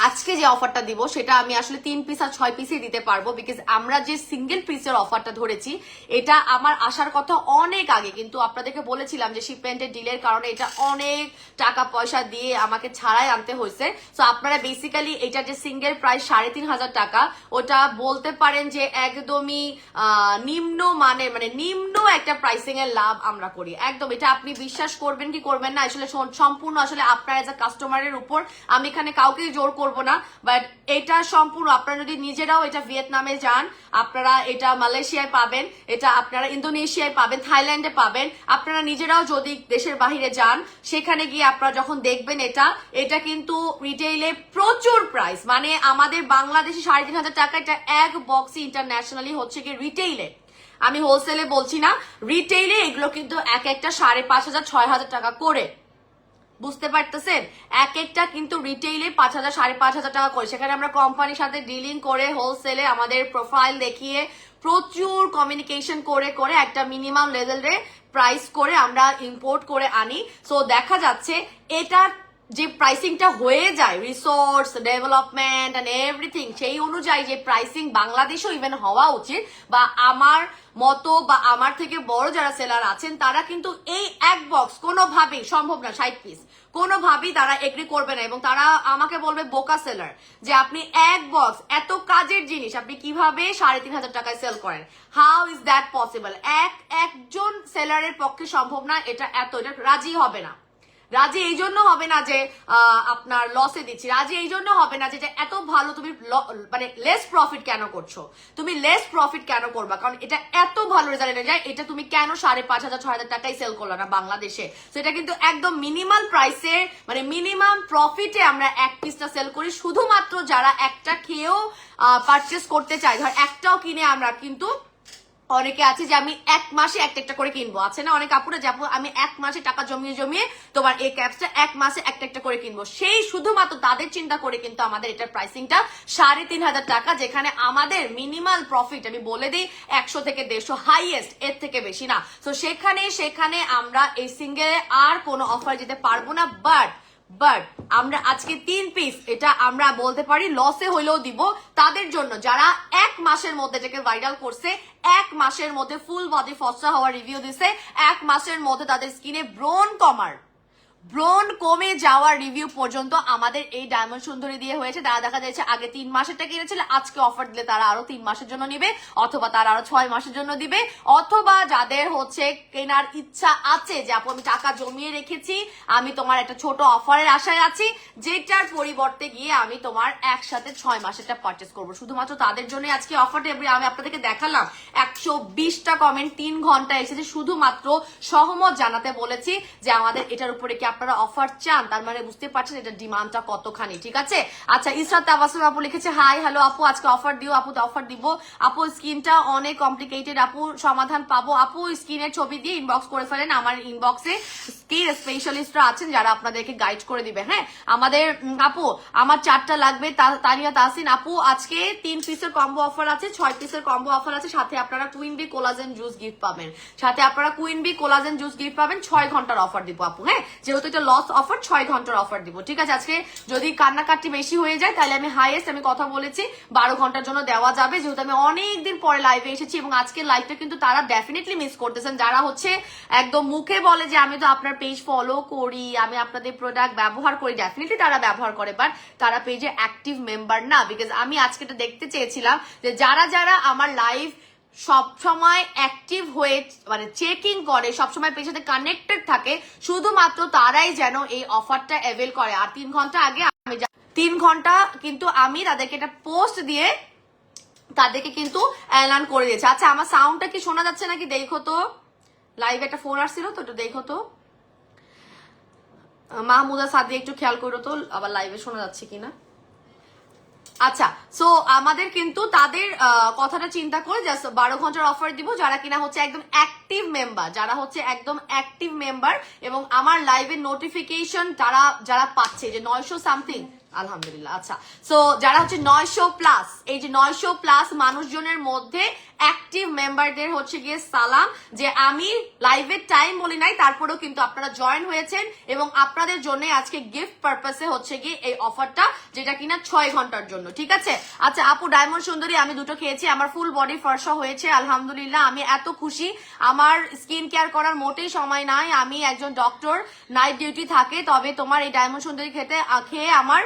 আজকে যে অফারটা দিব সেটা আমি আসলে 3 পিস আর 6 পিসই দিতে পারবো, বিকজ আমরা যে সিঙ্গেল পিসের অফারটা ধরেছি এটা আমার আসার কথা অনেক আগে, কিন্তু আপনাদেরকে বলেছিলাম যে শিপমেন্টের ডিলের কারণে এটা অনেক টাকা পয়সা দিয়ে আমাকে ছাড়াই আনতে হয়েছে। সো আপনারা বেসিক্যালি এটা যে সিঙ্গেল প্রাইস 3,500 টাকা, ওটা বলতে পারেন যে একদমই নিম্ন মানের, মানে নিম্ন একটা প্রাইসিং এর লাভ আমরা করি একদম। এটা আপনি বিশ্বাস করবেন কি করবেন না, আসলে সম্পূর্ণ আসলে আপনার এজ আ কাস্টমারের উপর। আমি এখানে কাউকে জোর করব না, বাট এটা সম্পূর্ণ আপনারা যদি নিজেরাও এটা ভিয়েতনামে যান, আপনারা এটা মালয়েশিয়ায় পাবেন, এটা আপনারা ইন্দোনেশিয়ায় পাবেন, থাইল্যান্ডে পাবেন। আপনারা নিজেরাও যদি দেশের বাহিরে যান, সেখানে গিয়ে আপনারা যখন দেখবেন এটা কিন্তু রিটেইলে প্রচুর প্রাইস, মানে আমাদের বাংলাদেশে 3,500 টাকা, এটা এক বক্সই ইন্টারন্যাশনালি হচ্ছে কি রিটেইলে, আমি হোলসেলে বলছি না, রিটেইলে এগুলো কিন্তু এক একটা 5,500 6,000 টাকা করে, বুঝতে পারতেছেন? এক একটা কিন্তু রিটেইলে 5,000 5,500 টাকা করে। সেখানে আমরা কোম্পানির সাথে ডিলিং করে হোলসেলে আমাদের প্রোফাইল দেখিয়ে প্রচুর কমিউনিকেশন করে করে একটা মিনিমাম লেভেলে প্রাইস করে আমরা ইম্পোর্ট করে আনি। সো দেখা যাচ্ছে এটা যে প্রাইসিংটা হয়ে যায়, রিসোর্স ডেভেলপমেন্ট এন্ড এভরিথিং, সেই অনুযায়ী যে প্রাইসিং বাংলাদেশেও ইভেন হওয়া উচিত, বা আমার মতো বা আমার থেকে বড় যারা সেলার আছেন তারা কিন্তু এই এক বক্স কোনোভাবেই সম্ভব না 60 পিস, কোনোভাবেই তারা এগ্রি করবে না, এবং তারা আমাকে বলবে বোকা সেলার, যে আপনি এক বক্স এত কাজের জিনিস আপনি কিভাবে 3,500 টাকায় সেল করেন? How is that possible? একজন সেলারের পক্ষে সম্ভব না, এটা রাজি হবে না। রাজি এই জন্য হবে না যে আপনার লসে দিচ্ছি, রাজি এই জন্য হবে না যে এত ভালো তুমি মানে লেস প্রফিট কেন করছো, তুমি লেস প্রফিট কেন করবা, কারণ এটা এত ভালো রেজাল্ট এনে যায়, এটা তুমি কেন 5,500 6,000 টাকায় সেল করলো না বাংলাদেশে? তো এটা কিন্তু একদম মিনিমাম প্রাইসে, মানে মিনিমাম প্রফিটে আমরা এক পিসটা সেল করি, শুধুমাত্র যারা একটা খেয়েও পারচেস করতে চায়, ধর একটাও কিনে আমরা কিন্তু অনেকে আছে যে আমি এক মাসে একটা একটা করে কিনবো, আছে না অনেক আপুরা যে আপু আমি এক মাসে টাকা জমিয়ে জমিয়ে তোমার এই ক্যাপসটা এক মাসে একটা একটা করে কিনবো, সেই শুধুমাত্র তাদের চিন্তা করে কিন্তু আমাদের এটার প্রাইসিংটা 3,500 টাকা, যেখানে আমাদের মিনিমাল প্রফিট আমি বলে দিই 100 থেকে 150, হাইয়েস্ট এর থেকে বেশি না। তো সেখানে আমরা এই সিঙ্গেলে আর কোনো অফার দিতে পারবো না, বাট আমরা আজকে 3 পিস এটা আমরা বলতে পারি লসে হইলেও দিব তাদের জন্য যারা এক এক মাসের মধ্যে এটাকে ভাইরাল করছে, এক মাসের মধ্যে ফুল বডি ফর্সা হওয়ার রিভিউ দিছে, এক মাসের মধ্যে তাদের স্কিনে ব্রণ কমে যাওয়ার রিভিউ পর্যন্ত আমাদের এই ডায়মন্ড সুন্দরী দিয়ে হয়েছে। তারা দেখা যাচ্ছে আগে 3 মাসেরটা কিনেছিল, আজকে অফার দিলে তারা আরো 3 মাসের জন্য নিবে, অথবা তারা আরো 6 মাসের জন্য দিবে, অথবা যাদের হচ্ছে কেনার ইচ্ছা আছে যে আপু আমি টাকা জমিয়ে রেখেছি, আমি তোমার একটা ছোট অফারের আশায় আছি, যেটার পরিবর্তে গিয়ে আমি তোমার একসাথে 6 মাসেরটা পারচেস করবো, শুধুমাত্র তাদের জন্য আজকে অফারটা। আমি আপনাদেরকে দেখালাম 120টা কমেন্ট 3 ঘন্টা এসেছে, শুধুমাত্র সহমত জানাতে বলেছি যে আমাদের এটার উপরে কি আপনারা অফার চান, তার মানে বুঝতে পারছেন এটা ডিমান্ডটা কতখানি, ঠিক আছে। আচ্ছা, ইসরাত তাবাসসুম আপু লিখেছে হাই হ্যালো আপু, আজকে অফার দিও আপু, অফার দিব আপু, স্কিনটা অনেক কমপ্লিকেটেড আপু, সমাধান পাবো আপু, স্কিনের ছবি দিয়ে ইনবক্স করে ফেলেন, আমার ইনবক্সে স্কিন স্পেশালিস্টরা আছেন যারা আপনাদেরকে গাইড করে দিবে। হ্যাঁ, আমাদের আপু আমার 4টা লাগবে, তানিয়া তাসিন আপু আজকে 3 পিসের কম্বো অফার আছে, 6 পিসের কম্বো অফার আছে, সাথে আপনারা Queen B collagen juice gift পাবেন, সাথে আপনারা Queen B collagen juice gift পাবেন, 6 ঘন্টার অফার দিব আপু। হ্যাঁ, যেহেতু এটা লস অফার, 6 ঘন্টার অফার দিব, ঠিক আছে। আজকে যদি কান্নাকাটি বেশি হয়ে যায় তাহলে আমি হাইয়েস্ট আমি কথা বলেছি 12 ঘন্টার জন্য দেওয়া যাবে, যেহেতু আমি অনেকদিন পরে লাইভে এসেছি, এবং আজকের লাইভটা কিন্তু তারা ডেফিনেটলি মিস করতেছেন যারা হচ্ছে একদম মুখে বলে যে আমি তো আপনার পেজ ফলো করি, আমি আপনাদের প্রোডাক্ট ব্যবহার করি, ডেফিনেটলি তারা ব্যবহার করে, বাট তারা পেজে অ্যাক্টিভ মেম্বার না। বিকজ আমি আজকে এটা দেখতে চেয়েছিলাম যে যারা যারা আমার লাইভ সব সময় অ্যাক্টিভ হয়ে মানে চেকিং করে, সবসময় পেজের সাথে কানেক্টেড থাকে, শুধুমাত্র তারাই যেন এই অফারটা অ্যাভেল করে। আর 3 ঘন্টা আগে আমি 3 ঘন্টা কিন্তু আমি তাদেরকে এটা পোস্ট দিয়ে তাদেরকে কিন্তু এলান করে দিয়েছে। আচ্ছা, আমার সাউন্ডটা কি শোনা যাচ্ছে নাকি দেখো তো, লাইভে একটা ফোন আসছিল তো, একটু দেখো তো মাহমুদা সাদি, একটু খেয়াল করো তো আবার লাইভে শোনা যাচ্ছে কিনা। আচ্ছা, সো আমাদের কিন্তু তাদের কথাটা চিন্তা করে জাস্ট 12 ঘন্টার অফার দিব যারা কিনা হচ্ছে একদম অ্যাক্টিভ মেম্বার, যারা হচ্ছে একদম অ্যাক্টিভ মেম্বার, এবং আমার লাইভের নোটিফিকেশন যারা পাচ্ছে যে 900 সামথিং, আলহামদুলিল্লাহ। আচ্ছা, সো যারা হচ্ছে 900 প্লাস, এই যে 900 প্লাস মানুষজনের মধ্যে অ্যাক্টিভ মেম্বারদের হচ্ছে গিয়ে সালাম, যে আমি লাইভের টাইম বলি নাই, তারপরেও কিন্তু আপনারা জয়েন হয়েছেন, এবং আপনাদের জন্য আজকে গিফট পারপাসে হচ্ছে গিয়ে এই অফারটা, যেটা কিনা 6 ঘন্টার জন্য, ঠিক আছে। আচ্ছা আপু, ডায়মন্ড সুন্দরী আমি 2টো খেয়েছি, আমার ফুল বডি ফর্সা হয়েছে আলহামদুলিল্লাহ, আমি এত খুশি। আমার স্কিন কেয়ার করার মোটেই সময় নাই, আমি একজন ডক্টর, নাইট ডিউটি থাকে, তবে তোমার এই ডায়মন্ড সুন্দরী খেয়ে আমার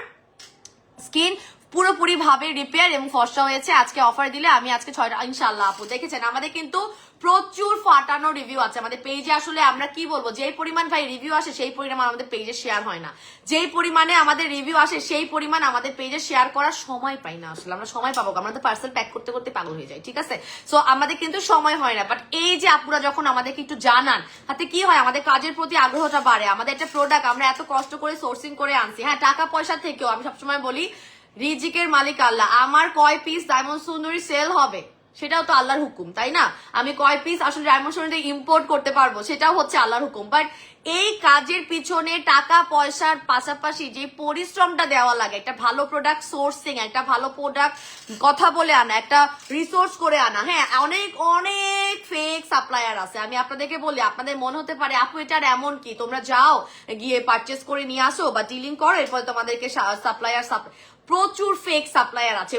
স্কিন পুরোপুরি ভাবে রিপেয়ার এবং ফর্সা হয়েছে। আজকে অফার দিলে আমি আজকে 6টা ইনশাল্লাহ। আপু দেখেছেন আমাদের কিন্তু প্রচুর ফাটানো রিভিউ আছে আমাদের পেজে, আসলে আমরা কি বলবো, যেই পরিমাণ ভাই রিভিউ আসে সেই পরিমাণ আমাদের পেজে শেয়ার হয় না, যেই পরিমাণে আমাদের রিভিউ আসে সেই পরিমাণ আমাদের পেজে শেয়ার করার সময় পাই না। আসলে আমরা সময় পাবো, আমরা তো পার্সেল প্যাক করতে করতে পাগল হয়ে যাই, ঠিক আছে। সো আমাদের কিন্তু সময় হয় না, বাট এই যে আপুরা যখন আমাদেরকে একটু জানান, তাতে কি হয়, আমাদের কাজের প্রতি আগ্রহটা বাড়ে, আমাদের একটা প্রোডাক্ট আমরা এত কষ্ট করে সোর্সিং করে আনছি, হ্যাঁ টাকা পয়সা থেকেও। আমি সবসময় বলি রিজিকের মালিক আল্লাহ, আমার কয় পিস ডায়মন্ড সুন্দরী সেল হবে সেটাও তো আল্লাহর হুকুম, তাই না। আমি কয় পিস আসলে ডায়মন্ড সুন্দরী ইম্পোর্ট করতে পারবো সেটাও হচ্ছে আল্লাহর হুকুম, বাট এই কাজের পিছনে টাকা পয়সার পাশাপাশি যে পরিশ্রমটা দেওয়া লাগে, একটা ভালো প্রোডাক্ট সোর্সিং, একটা ভালো প্রোডাক্ট কথা বলে আনা, একটা রিসোর্স করে আনা, হ্যাঁ অনেক অনেক ফেক সাপ্লায়ার আছে। আমি আপনাদেরকে বলি, আপনাদের মনে হতে পারে আপু এটার এমন কি, তোমরা যাও গিয়ে পারচেস করে নিয়ে আসো বা ডিলিং করো, এরপর তোমাদেরকে সাপ্লায়ার প্রচুর ফেক সাপ্লায়ার আছে,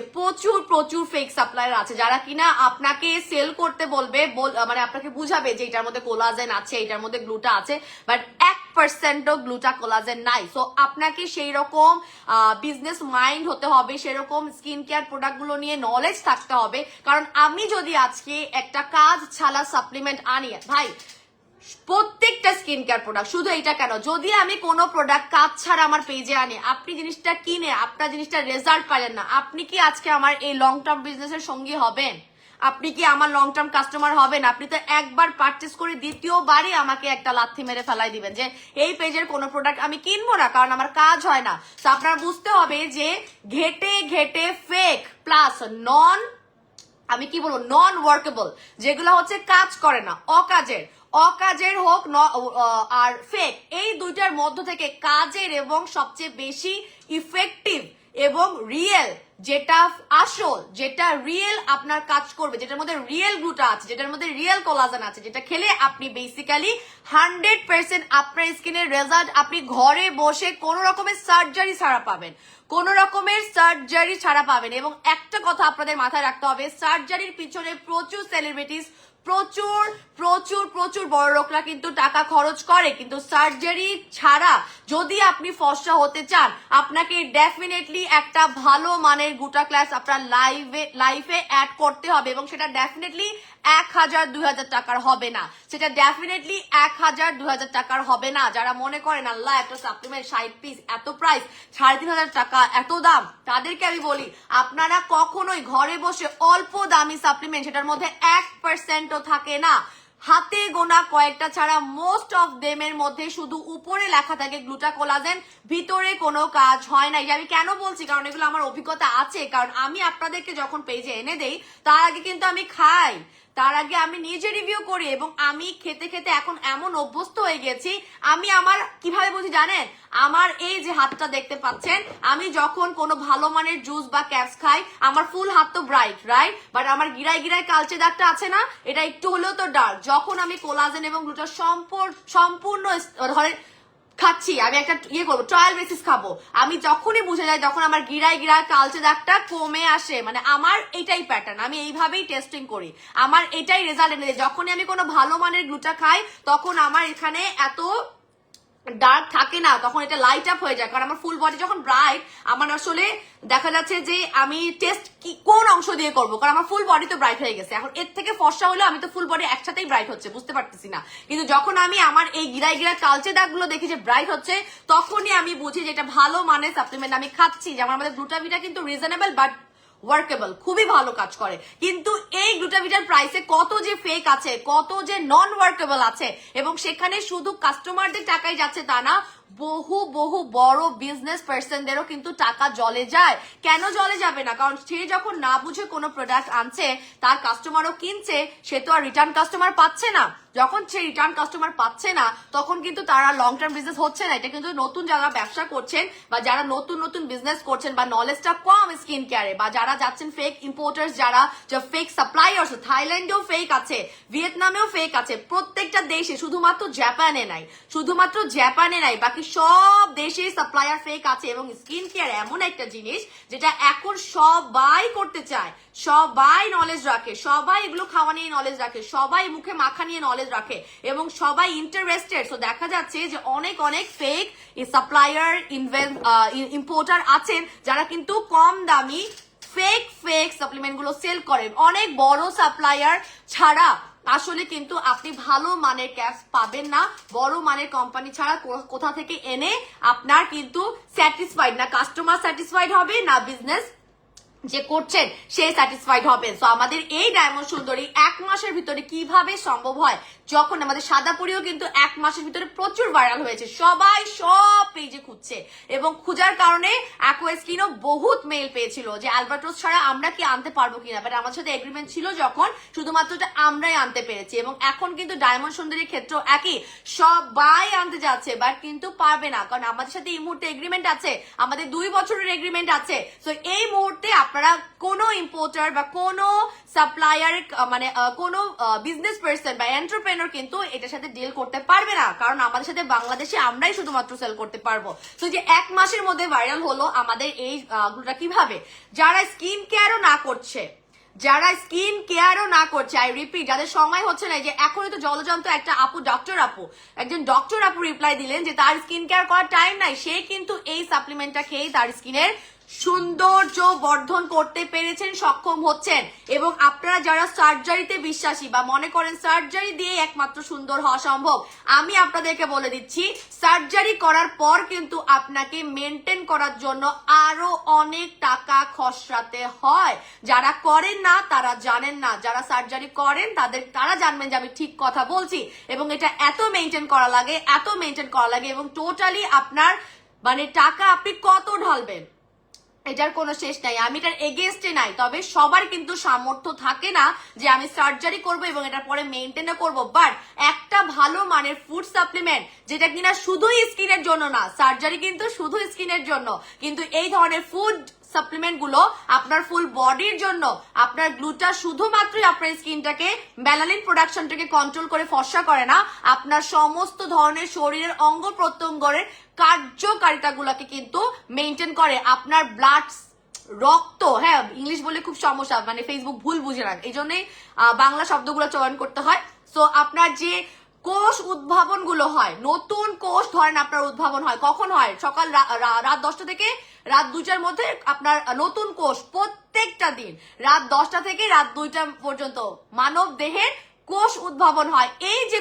প্রচুর ফেক সাপ্লায়ার আছে যারা কিনা আপনাকে সেল করতে বলবে, মানে আপনাকে বুঝাবে যে এটার মধ্যে কোলাজেন আছে, এটার মধ্যে গ্লুটা আছে, বাট 1%ও গ্লুটা কোলাজেন নাই। সো আপনাকে সেই রকম বিজনেস মাইন্ড হতে হবে, সেরকম স্কিন কেয়ার প্রোডাক্ট গুলো নিয়ে নলেজ থাকতে হবে। কারণ আমি যদি আজকে একটা কাজ ছাড়া সাপ্লিমেন্ট আনি, ভাই প্রত্যেকটা স্কিন কেয়ার প্রোডাক্ট, শুধু এটা কেন, যদি আমি কোনো প্রোডাক্ট কাজ ছাড়া আমার পেজে আনি, আপনি জিনিসটা কিনে আপনার জিনিসটা রেজাল্ট পাইলেন না, আপনি কি আজকে আমার এই লং টার্ম বিজনেসের সঙ্গী হবেন? আপনি কি আমার লং টার্ম কাস্টমার হবেন? আপনি তো একবার পারচেস করে দ্বিতীয়বারই আমাকে একটা লাথি মেরে ফেলাই দিবেন যে এই পেজের কোনো প্রোডাক্ট আমি কিনবো না, কারণ আমার কাজ হয় না। তো আপনার বুঝতে হবে যে ঘেটে ঘেটে ফেক প্লাস আমি কি বলবো নন ওয়ার্কেবল, যেগুলো হচ্ছে কাজ করে না, অকাজের হোক আর ফেক, এই দুইটার মধ্য থেকে কাজের এবং সবচেয়ে বেশি ইফেক্টিভ এবং রিয়েল, যেটা আসল, যেটা রিয়েল আপনার কাজ করবে, যেটার মধ্যে রিয়েল গ্লুটা আছে, যেটার মধ্যে রিয়েল কোলাজেন আছে, যেটা খেলে আপনি বেসিক্যালি 100% আপনার স্কিনের রেজাল্ট আপনি ঘরে বসে কোনো রকমের সার্জারি ছাড়া পাবেন, কোন রকমের সার্জারি ছাড়া পাবেন। এবং একটা কথা আপনাদের মাথায় রাখতে হবে, সার্জারির পিছনে প্রচুর সেলিব্রিটিস, প্রচুর প্রচুর প্রচুর বড় লোকরা কিন্তু টাকা খরচ করে, কিন্তু সার্জারি ছাড়া যদি আপনি ফর্সা হতে চান, আপনাকে ডেফিনেটলি একটা ভালো মানের গোটা ক্লাস আপনার লাইফে অ্যাড করতে হবে, এবং সেটা ডেফিনেটলি 1000-2000 টাকার হবে না, সেটা ডেফিনেটলি 1000-2000 টাকার হবে না। যারা মনে করেন আল্লাহ একটা সাপ্লিমেন্ট 60 পিস এত প্রাইস, 3500 টাকা এত দাম, তাদেরকে আমি বলি আপনারা কখনোই ঘরে বসে অল্প দামি সাপ্লিমেন্ট, সেটার মধ্যে 1%ও থাকে না, হাতে গোনা কয়েকটা ছাড়া মোস্ট অফ দেম এর মধ্যে শুধু উপরে লেখা থাকে গ্লুটাকোলাজেন, ভিতরে কোনো কাজ হয় না। আমি কেন বলছি, কারণ এগুলো আমার অভিজ্ঞতা আছে, কারণ আমি আপনাদেরকে যখন পেজে এনে দেই তার আগে কিন্তু আমি খাই, তার আগে আমি নিজে রিভিউ করি, এবং আমি খেতে খেতে এখন এমন অভ্যস্ত হয়ে গেছি। আমি আমার কিভাবে বুঝি জানেন, আমার এই যে হাতটা দেখতে পাচ্ছেন, আমি যখন কোনো ভালো মানের জুস বা ক্যাপস খাই, আমার ফুল হাত তো ব্রাইট রাইট, বাট আমার গিরায় গিরায় কালচে দাগটা আছে না, এটা একটু হলেও তো ডার্ক। যখন আমি কোলাজেন এবং গ্লুটা সম্পূর্ণ ধরেন খাচ্ছি, আমি একটা করবো ট্রায়াল বেসিস খাবো, আমি যখনই বুঝে যাই তখন আমার গিরায় গিরায় কালচে দাগটা কমে আসে, মানে আমার এটাই প্যাটার্ন, আমি এইভাবেই টেস্টিং করি, আমার এটাই রেজাল্ট এনে দেয়। যখনই আমি কোনো ভালো মানের গ্লুটা খাই তখন আমার এখানে এত ডার্ক থাকে না, তখন এটা লাইট আপ হয়ে যায়, কারণ আমার ফুল বডি যখন ব্রাইট, আমার আসলে দেখা যাচ্ছে যে আমি টেস্ট কোন অংশ দিয়ে করবো, কারণ আমার ফুল বডি তো ব্রাইট হয়ে গেছে। এখন এর থেকে ফর্সা হলো আমি তো ফুল বডি একসাথেই ব্রাইট হচ্ছে, বুঝতে পারতেছি না, কিন্তু যখন আমি আমার এই গিরায় গিরায় কালচে দাগগুলো দেখি যে ব্রাইট হচ্ছে, তখনই আমি বুঝি যে এটা ভালো মানের সাপ্লিমেন্ট আমি খাচ্ছি। যেমন আমাদের গ্লুটাভিটা কিন্তু রিজনেবল বাট ওয়ার্কেবল, খুবই ভালো কাজ করে, কিন্তু এই গ্লুটাভিটার প্রাইসে কত যে ফেক আছে, কত যে নন ওয়ার্কেবল আছে, এবং সেখানে শুধু কাস্টমারদের টাকাই যাচ্ছে তা না, বহু বহু বড় বিজনেস পার্সনদেরও কিন্তু টাকা জলে যায়। কেন জলে যাবে না, কারণ সে যখন না বুঝে কোনো প্রোডাক্ট আনছে, তার কাস্টমারও কিনছে, সে তো আর রিটার্ন কাস্টমার পাচ্ছে না। যখন সে রিটার্ন কাস্টমার পাচ্ছে না, তখন কিন্তু তারা লং টার্ম বিজনেস হচ্ছে না। এটা কিন্তু নতুন যারা ব্যবসা করছেন বা যারা নতুন নতুন বিজনেস করছেন বা নলেজটা কম স্কিন কেয়ারে, বা যারা যাচ্ছেন ফেক ইম্পোর্টার্স, যারা ফেক সাপ্লায়ার্স, থাইল্যান্ডেও ফেক আছে, ভিয়েতনামেও ফেক আছে, প্রত্যেকটা দেশে, শুধুমাত্র জাপানে নাই, শুধুমাত্র জাপানে নাই, বাকি সব দেশে সাপ্লায়ার ফেক আছে। এবং স্কিন কেয়ার এমন একটা জিনিস যেটা এখন সবাই করতে চায়, সবাই নলেজ রাখে, সবাই এগুলো খাওয়া নিয়ে নলেজ রাখে, সবাই মুখে মাখা নিয়ে নলেজ রাখে, এবং সবাই ইন্টারেস্টেড। সো দেখা যাচ্ছে যে অনেক অনেক ফেক সাপ্লায়ার ইম্পোর্টার আছেন, যারা কিন্তু কম দামি ফেক সাপ্লিমেন্ট গুলো সেল করেন। অনেক বড় সাপ্লায়ার ছাড়া আসলে কিন্তু আপনি ভালো মানের ক্যাপস পাবেন না, বড় মানের কোম্পানি ছাড়া কোথা থেকে এনে আপনার কিন্তু স্যাটিসফাইড না, কাস্টমার স্যাটিসফাইড হবে না, বিজনেস যে করছেন সে স্যাটিসফাইড হবেন। তো আমাদের এই ডায়মন্ড সুন্দরী 1 মাসের ভিতরে কিভাবে সম্ভব হয়, যখন আমাদের সাদাপুরিও কিন্তু 1 মাসের ভিতরে প্রচুর ভাইরাল হয়েছে, সবাই সব পেজে খুঁজছে, এবং খোঁজার কারণে অ্যাকোয়াস্কিনও বহুত মেল পেয়েছিল যে অ্যালবার্টোস ছাড়া আমরা কি আনতে পারবো কিনা, বাট আমার সাথে এগ্রিমেন্ট ছিল যখন, শুধুমাত্র এটা আমরাই আনতে পেরেছি। এবং এখন কিন্তু ডায়মন্ড সুন্দরীর ক্ষেত্রেও একই, সবাই আনতে যাচ্ছে বাট কিন্তু পারবে না, কারণ আমাদের সাথে এই মুহূর্তে এগ্রিমেন্ট আছে, আমাদের 2 বছরের এগ্রিমেন্ট আছে। তো এই মুহূর্তে আপনারা কোনো ইম্পোর্টার বা কোনো সাপ্লায়ার, মানে কোনো বিজনেস পার্সন বা এন্টারপ্রেনার কিন্তু এটার সাথে ডিল করতে পারবে না, কারণ আমাদের সাথে বাংলাদেশে আমরাই শুধুমাত্র সেল করতে পারবো। তো যে 1 মাসের মধ্যে ভাইরাল হলো আমাদের এই গুলোটা কিভাবে, যারা স্কিন কেয়ারও না করছে, যারা স্কিন কেয়ারও না করছে, আই রিপিট, যাদের সময় হচ্ছে না, যে এখনই তো জলজন্ত একটা আপু, একজন ডক্টর আপু রিপ্লাই দিলেন যে তার স্কিন কেয়ার করার টাইম নাই, সে কিন্তু এই সাপ্লিমেন্টটা খেয়ে তার স্কিনের সৌন্দর্য বর্ধন করতে পেরেছেন, সক্ষম হচ্ছেন। এবং আপনারা যারা সার্জারিতে বিশ্বাসী বা মনে করেন সার্জারি দিয়ে একমাত্র সুন্দর হওয়া সম্ভব, আমি আপনাদেরকে বলে দিচ্ছি, সার্জারি করার পর কিন্তু আপনাকে মেনটেন করার জন্য আরো অনেক টাকা খরচাতে হয়। যারা করেন না তারা জানেন না, যারা সার্জারি করেন তারা জানবেন যে আমি ঠিক কথা বলছি। এবং এটা এত মেনটেন করা লাগে, এবং টোটালি আপনার মানে টাকা আপনি কত ঢালবেন এটার কোনো শেষ নাই। আমি এটার এগেইনস্টে নাই, তবে সবার কিন্তু সামর্থ্য থাকে না যে আমি সার্জারি করব এবং এটার পরে মেইনটেইনও করব। বাট একটা ভালো মানের ফুড সাপ্লিমেন্ট, যেটা কিনা শুধুই স্কিনের জন্য না, সার্জারি কিন্তু শুধু স্কিনের জন্য, কিন্তু এই ধরনের ফুড সাপ্লিমেন্ট গুলো আপনার ফুল বডির জন্য। আপনার গ্লুটা শুধুমাত্রই আপনার স্কিনটাকে মেলানিন প্রোডাকশনটাকে কন্ট্রোল করে ফর্সা করে না, আপনার সমস্ত ধরনের শরীরের অঙ্গ প্রত্যঙ্গের কার্যকারিতাগুলোকে কিন্তু মেনটেন করে। আপনার ব্লাড রক্ত, হ্যাঁ ইংলিশ বলে খুব সমস্যা, মানে ফেসবুক ভুল বুঝে না, এই জন্যই বাংলা শব্দগুলো চয়ন করতে হয়। সো আপনার যে কোষ উদ্ভাবন গুলো হয়, নতুন কোষ ধরেন আপনার উদ্ভাবন হয় কখন হয়, সকাল রাত 10টা থেকে রাত 2টার মধ্যে আপনার নতুন কোষ প্রত্যেকটা দিন রাত 10টা থেকে রাত 2টা পর্যন্ত মানব দেহের কোষ উদ্ভাবন হয়। এই যে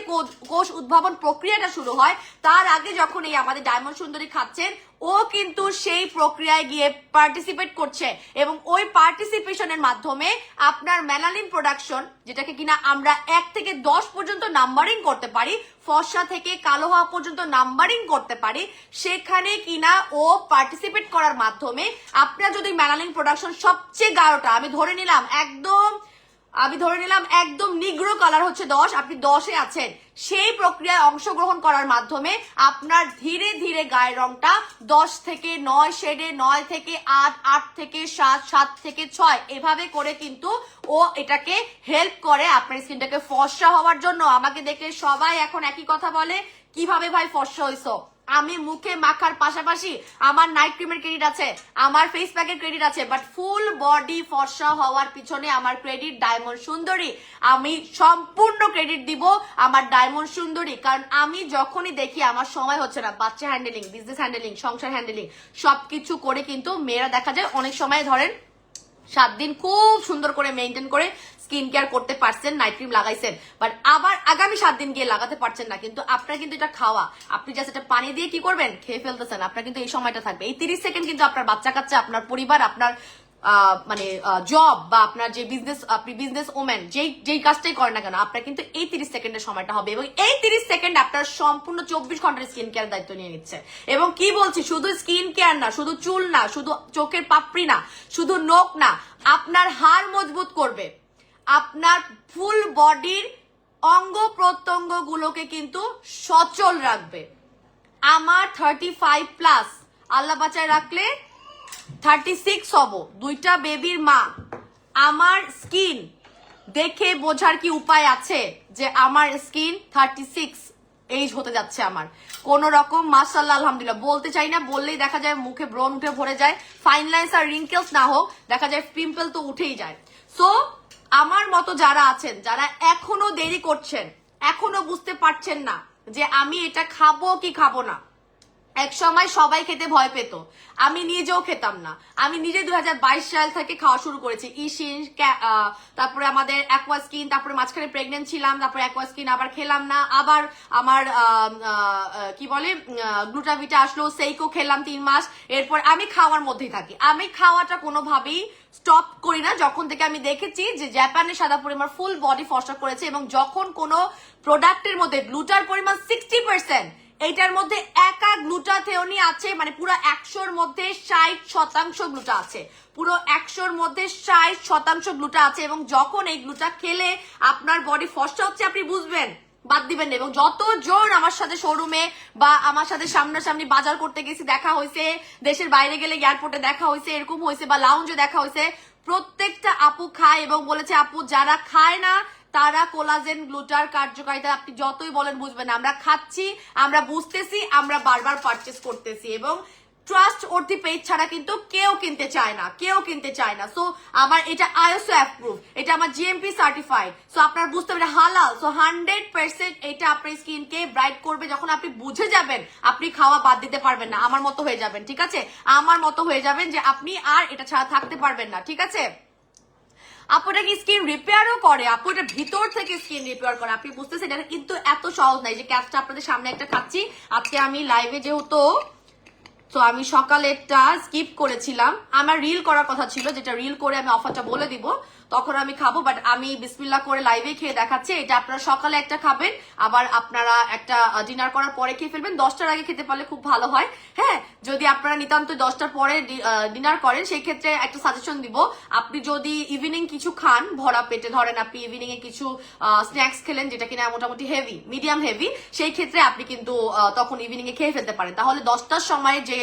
কোষ উদ্ভাবন প্রক্রিয়াটা শুরু হয়, তার আগে যখন এই আমাদের ডায়মন্ড সুন্দরী খাচ্ছেন, ও কিন্তু সেই প্রক্রিয়ায় গিয়ে পার্টিসিপেট করছে এবং ওই পার্টিসিপেশনের মাধ্যমে আপনার মেলানিন প্রোডাকশন, যেটাকে কিনা আমরা 1 থেকে 10 পর্যন্ত নাম্বারিং করতে পারি, ফর্সা থেকে কালো হওয়া পর্যন্ত নাম্বারিং করতে পারি, সেখানে কিনা ও পার্টিসিপেট করার মাধ্যমে আপনার যদি মেলানিন প্রোডাকশন সবচেয়ে গাঢ়টা আমি ধরে নিলাম একদম নিগ্রো কালার হচ্ছে 10, আপনি 10-এ আছেন, সেই প্রক্রিয়ায় অংশগ্রহণ করার মাধ্যমে আপনার ধীরে ধীরে গায়ের রংটা 10 থেকে 9 শেডে, 9 থেকে 8, 8 থেকে 7, 7 থেকে 6 এভাবে করে কিন্তু ও এটাকে হেল্প করে আপনার স্কিনটাকে ফর্সা হওয়ার জন্য। আমাকে দেখে সবাই এখন একই কথা বলে, কিভাবে ভাই ফর্সা হইছো? আমি মুখে মাখার পাশাপাশি আমার নাইট ক্রিমের ক্রেডিট আছে, আমার ফেস প্যাকের ক্রেডিট আছে, বাট ফুল বডি ফর্সা হওয়ার পিছনে আমার ক্রেডিট ডায়মন্ড সুন্দরী। আমি সম্পূর্ণ ক্রেডিট দিব আমার ডায়মন্ড সুন্দরী, কারণ আমি যখনই দেখি আমার সময় হচ্ছে না, বাচ্চা হ্যান্ডেলিং, বিজনেস হ্যান্ডেলিং, সংসার হ্যান্ডেলিং সবকিছু করে কিন্তু মেয়েরা দেখা যায় অনেক সময় ধরেন 7 দিন খুব সুন্দর করে মেনটেন করে স্কিন কেয়ার করতে পারছেন, নাইট ক্রিম লাগাইছেন, বাট আবার আগামী 7 দিন গিয়ে লাগাতে পারছেন না। কিন্তু আপনার কিন্তু এটা খাওয়া, আপনি জাস্ট এটা পানি দিয়ে কি করবেন, খেয়ে ফেলতেছেন, আপনার কিন্তু এই সময়টা থাকবে। এই 30 সেকেন্ড কিন্তু আপনার বাচ্চা কাচ্চা, আপনার পরিবার, আপনার মানে জব বা আপনার যে বিজনেস, আপনি বিজনেস ওম্যান যেই কাজটাই করেন না কেন, আপনার কিন্তু এই 30 সেকেন্ডের সময়টা হবে এবং এই 30 সেকেন্ড আপনার সম্পূর্ণ 24 ঘন্টার স্কিন কেয়ার দায়িত্ব নিয়ে নিচ্ছে। এবং কি বলছি, শুধু স্কিন কেয়ার না, শুধু চুল না, শুধু চোখের পাপড়ি না, শুধু নখ না, আপনার হাড় মজবুত করবে, আপনার ফুল বডির অঙ্গ প্রত্যঙ্গ গুলোকে কিন্তু সচল রাখবে। আমার 35+, আল্লাহ বাঁচায় রাখলে 36 হব, 2টা বেবির মা। আমার স্কিন দেখে বোঝার কি উপায় আছে যে আমার স্কিন 36 এইজ হতে যাচ্ছে? আমার কোন রকম মাশাআল্লাহ আলহামদুলিল্লাহ বলতে চাই না, বললেই দেখা যায় মুখে ব্রণ উঠে ভরে যায়, ফাইন লাইন্স আর রিঙ্কেলস না হোক, দেখা যায় পিম্পল তো উঠেই যায়। সো আমার মতো যারা আছেন, যারা এখনো দেরি করছেন, এখনো বুঝতে পারছেন না যে আমি এটা খাবো কি খাবো না, এক সময় সবাই খেতে ভয় পেত, আমি নিজেও খেতাম না। আমি নিজে 2022 সাল থেকে খাওয়া শুরু করেছি ইশিন, তারপরে আমাদের অ্যাকোয়া স্কিন, তারপরে মাঝখানে প্রেগনেন্ট ছিলাম, তারপরে অ্যাকোয়া স্কিন আবার খেলাম না, আবার আমার কি বলে গ্লুটাভিটা আসলো, সেইকো খেলাম 3 মাস, এরপর আমি খাওয়ার মধ্যেই থাকি। আমি খাওয়াটা কোনোভাবেই স্টপ করি না যখন থেকে আমি দেখেছি যে জাপানের সাদা পরিমাণ ফুল বডি ফর্সা করেছে। এবং যখন কোনো প্রোডাক্টের মধ্যে গ্লুটার পরিমাণ 60%, এইটার মধ্যে একা গ্লুটাথিওনি আছে, মানে পুরো 100-র মধ্যে 60% গ্লুটা আছে, পুরো 100-র মধ্যে 60% গ্লুটা আছে। এবং যখন এই গ্লুটা খেলে আপনার বডি ফর্সা হচ্ছে, আপনি বুঝবেন, বাদ দিবেন না। এবং যতজন আমার সাথে শোরুমে বা আমার সাথে সামনাসামনি বাজার করতে গেছি, দেখা হয়েছে, দেশের বাইরে গেলে এয়ারপোর্টে দেখা হয়েছে, এরকম হয়েছে, বা লাউঞ্জে দেখা হয়েছে, প্রত্যেকটা আপু খায় এবং বলেছে আপু যারা খায় না তারা কোলাজেন গ্লুটার কার্যকারিতা আপনি যতই বলেন বুঝবেন। আমরা খাচ্ছি, আমরা বুঝতেছি, আমরা বারবার পারচেস করতেছি এবং ট্রাস্ট ওর্থি পেজ ছাড়া কিন্তু কেউ কিনতে চায় না, সো আমার এটা আইএসও অ্যাপ্রুভ, এটা আমার জিএমপি সার্টিফাইড। সো আপনার বুঝতে হবে হালাল। সো 100% এটা আপনার স্কিনকে ব্রাইট করবে। যখন আপনি বুঝে যাবেন, আপনি খাওয়া বাদ দিতে পারবেন না, আমার মতো হয়ে যাবেন, ঠিক আছে? আমার মতো হয়ে যাবেন যে আপনি আর এটা ছাড়া থাকতে পারবেন না, ঠিক আছে? আপু এটা কি স্কিন রিপেয়ারও করে? আপু এটা ভিতর থেকে স্কিন রিপেয়ার করে, আপনি বুঝতেছেন? এটা কিন্তু এত সহজ নাই যে ক্যাপটা আপনাদের সামনে একটা খাচ্ছি। আজকে আমি লাইভে যেহেতু, তো আমি সকালেরটা স্কিপ করেছিলাম, আমার রিল করার কথা ছিল, যেটা রিল করে আমি অফারটা বলে দিব। তখন আমি খাবো, বাট আমি বিসমিল্লাহ করে লাইভে খেয়ে দেখাচ্ছি। এটা আপনারা সকালে একটা খাবেন, আবার আপনারা একটা ডিনার করার পরে খেয়ে ফেলবেন। 10টার আগে খেতে পারলে খুব ভালো হয়। হ্যাঁ, যদি আপনারা নিতান্ত 10টার পরে ডিনার করেন, সেই ক্ষেত্রে একটা সাজেশন দিব, আপনি যদি ইভিনিং কিছু খান ভরা পেটে, ধরেন আপনি ইভিনিং এ কিছু স্ন্যাক্স খেলেন যেটা কিনা মোটামুটি হেভি, মিডিয়াম হেভি, সেই ক্ষেত্রে আপনি কিন্তু তখন ইভিনিং এ খেয়ে ফেলতে পারেন। তাহলে 10টার সময় যে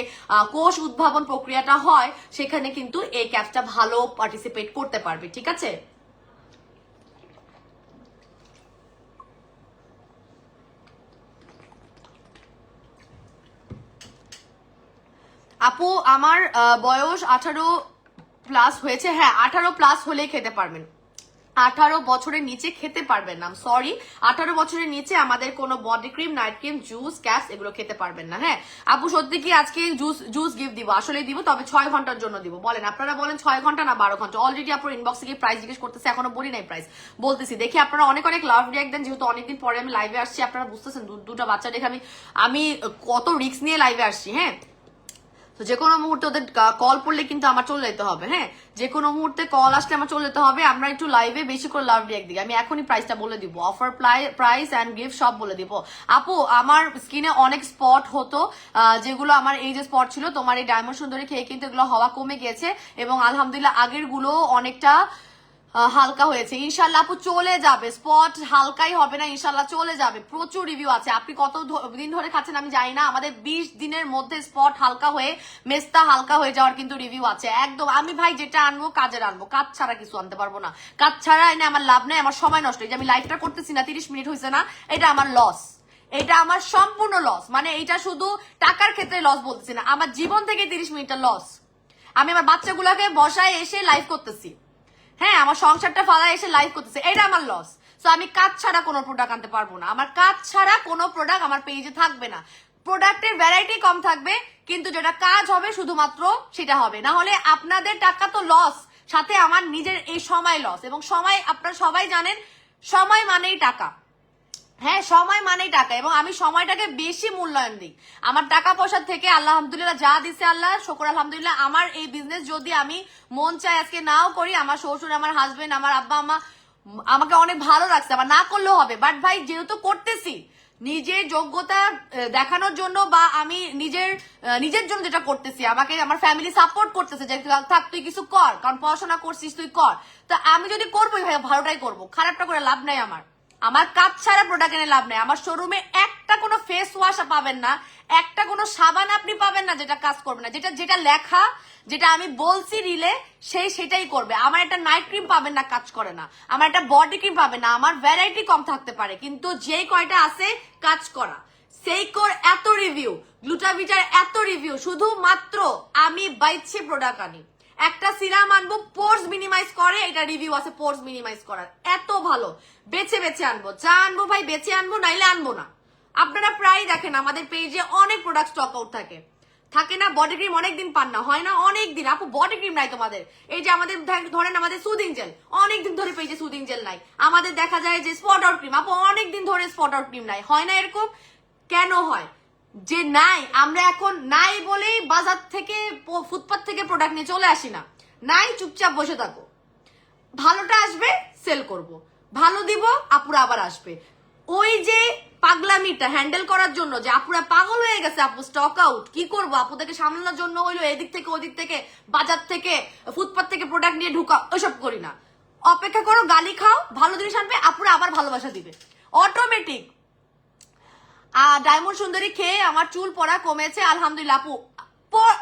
কোষ উদ্ভাবন প্রক্রিয়াটা হয় সেখানে কিন্তু এই ক্যাপসটা ভালো পার্টিসিপেট করতে পারবে। ঠিক আছে? আপু আমার বয়স 18+ হয়েছে। হ্যাঁ, 18+ হলেই খেতে পারবেন, 18 বছরের নিচে খেতে পারবেন না। সরি, 18 বছরের নিচে আমাদের কোনো body cream, night cream, juice, caps এগুলো খেতে পারবেন না। হ্যাঁ আপু, সত্যি কি আজকে জুস গিফট দিব? আসলে দিব, তবে 6 ঘন্টার জন্য দিব। বলেন, আপনারা বলেন 6 ঘন্টা না 12 ঘন্টা? অলরেডি আপনার ইনবক্সে গিয়ে প্রাইস জিজ্ঞেস করতেছে, এখনো বলি নাই প্রাইস, বলতেছি। দেখি আপনারা অনেক অনেক লাভ রিয়াক্ট দেন, যেহেতু অনেকদিন পরে আমি লাইভে আসছি। আপনারা বুঝতেছেন দুটা বাচ্চা দেখে আমি কত রিস্ক নিয়ে লাইভে আসছি। হ্যাঁ, তো যে কোনো মুহূর্তে ওদের কল পড়লে কিন্তু আমার চলে যেতে হবে। হ্যাঁ, যে কোনো মুহূর্তে কল আসলে আমার চলে যেতে হবে। আমরা একটু লাইভে বেশি করে লাভ রিয়াক্ট দিই। আমি এখনই প্রাইসটা বলে দিব, অফার প্রাইস অ্যান্ড গিফট সব বলে দিব। আপু আমার স্কিনে অনেক স্পট হতো, যেগুলো আমার এই যে স্পট ছিল, তোমার এই ডায়মন্ড সুন্দরী খেয়ে কিন্তু এগুলো হওয়া কমে গেছে, এবং আলহামদুলিল্লাহ আগের গুলো অনেকটা হালকা হয়েছে। ইনশাল্লাহ আপু চলে যাবে, স্পট হালকাই হবে না, ইনশাল্লাহ চলে যাবে। প্রচুর রিভিউ আছে। আপনি কত দিন ধরে খাচ্ছেন আমি জানি না, আমাদের 20 দিনের মধ্যে স্পট হালকা হয়ে, মেস্তা হালকা হয়ে যাওয়ার কিন্তু রিভিউ আছে একদম। আমি ভাই যেটা আনবো কাজের আনবো, কাজ ছাড়া কিছু আনতে পারবো না। কাজ ছাড়া এনে আমার লাভ নেই, আমার সময় নষ্ট। এই যে আমি লাইভটা করতেছি না, 30 মিনিট হয়েছে না, এটা আমার লস, এটা আমার সম্পূর্ণ লস। মানে এটা শুধু টাকার ক্ষেত্রে লস বলতেছি না, আমার জীবন থেকে 30 মিনিটের লস। আমি আমার বাচ্চাগুলোকে বসায় এসে লাইভ করতেছি, হ্যাঁ আমার সংসারটা ফালা এসে লাইভ করতেছে, এটা আমার লস। তো আমি কাজ ছাড়া কোনো প্রোডাক্ট আনতে পারবো না, আমার কাজ ছাড়া কোনো প্রোডাক্ট আমার পেজে থাকবে না। প্রোডাক্টের ভ্যারাইটি কম থাকবে, কিন্তু যেটা কাজ হবে শুধুমাত্র সেটা হবে। না হলে আপনাদের টাকা তো লস, সাথে আমার নিজের এই সময় লস। এবং সময় আপনারা সবাই জানেন, সময় মানেই টাকা। হ্যাঁ, সময় মানেই টাকা, এবং আমি সময়টাকে বেশি মূল্যায়ন দিই। আমার টাকা পয়সার থেকে আলহামদুলিল্লাহ যা দিছে আল্লাহ, শুকর আলহামদুলিল্লাহ। আমার এই বিজনেস যদি আমি মন চাই আজকে নাও করি, আমার শ্বশুর, আমার হাজবেন্ড, আমার আব্বা আম্মা আমাকে অনেক ভালো রাখছে, আমার না করলেও হবে। বাট ভাই যেহেতু করতেছি নিজের যোগ্যতা দেখানোর জন্য, বা আমি নিজের জন্য যেটা করতেছি, আমাকে আমার ফ্যামিলি সাপোর্ট করতেছে যে থাক তুই কিছু কর, কারণ পড়াশোনা করছিস তুই কর। তো আমি যদি করবোই ভাই, ভালোটাই করবো, খারাপটা করে লাভ নাই। আমার কাজ ছাড়া প্রোডাক্ট এনে লাভ নেই। আমার শোরুমে একটা কোনো ফেস ওয়াশ পাবেন না, একটা কোনো সাবান আপনি পাবেন না যেটা কাজ করবে না। যেটা লেখা, যেটা আমি বলছি রিলে, সেটাই করবে। আমার একটা নাইট ক্রিম পাবেন না, কাজ করে না। আমার একটা বডি ক্রিম পাবেন না, আমার ভ্যারাইটি কম থাকতে পারে, কিন্তু যেই কয়টা আছে কাজ করা। সেইকোর এত রিভিউ, গ্লুটাভিটার এত রিভিউ, শুধুমাত্র আমি বাইচ্ছে প্রোডাক্ট আনি। একটা সিরাম আনবো পোর্স মিনিমাইজ করে, এটা রিভিউ আছে পোর্স মিনিমাইজ করার, এত ভালো। বেছে বেছে আনবো, যা আনবো ভাই বেছে আনবো, নাইলে আনবো না। আপনারা প্রায় দেখেন আমাদের পেজে অনেক প্রোডাক্ট স্টক আউট থাকে না। বডি ক্রিম অনেকদিন পান না, হয় না অনেকদিন। আপু বডি ক্রিম নাই তোমাদের, এই যে আমাদের ধরেন আমাদের সুদিং জেল, অনেকদিন ধরে পেজে সুদিং জেল নাই। আমাদের দেখা যায় যে স্পট আউট ক্রিম, আপু অনেকদিন ধরে স্পট আউট ক্রিম নাই, হয় না এরকম? কেন হয় যে নাই? আমরা এখন নাই বলেই বাজার থেকে, ফুটপাত থেকে প্রোডাক্ট নিয়ে চলে আসি না। নাই, চুপচাপ বসে থাকো, ভালোটা আসবে সেল করব, ভালো দিব, আপুরা আবার আসবে। ওই যে পাগলামিটা হ্যান্ডেল করার জন্য যে আপুরা পাগল হয়ে গেছে, আপু স্টক আউট, কি করবো আপুদেরকে সামলানোর জন্য হইলো এদিক থেকে ওদিক থেকে, বাজার থেকে, ফুটপাত থেকে প্রোডাক্ট নিয়ে ঢুকা, ওইসব করি না। অপেক্ষা করো, গালি খাও, ভালো জিনিস আনবে, আপুরা আবার ভালোবাসা দিবে অটোমেটিক। ডায়মন্ড সুন্দরী খেয়ে আমার চুল পড়া কমেছে আলহামদুলিল্লাহ। আপু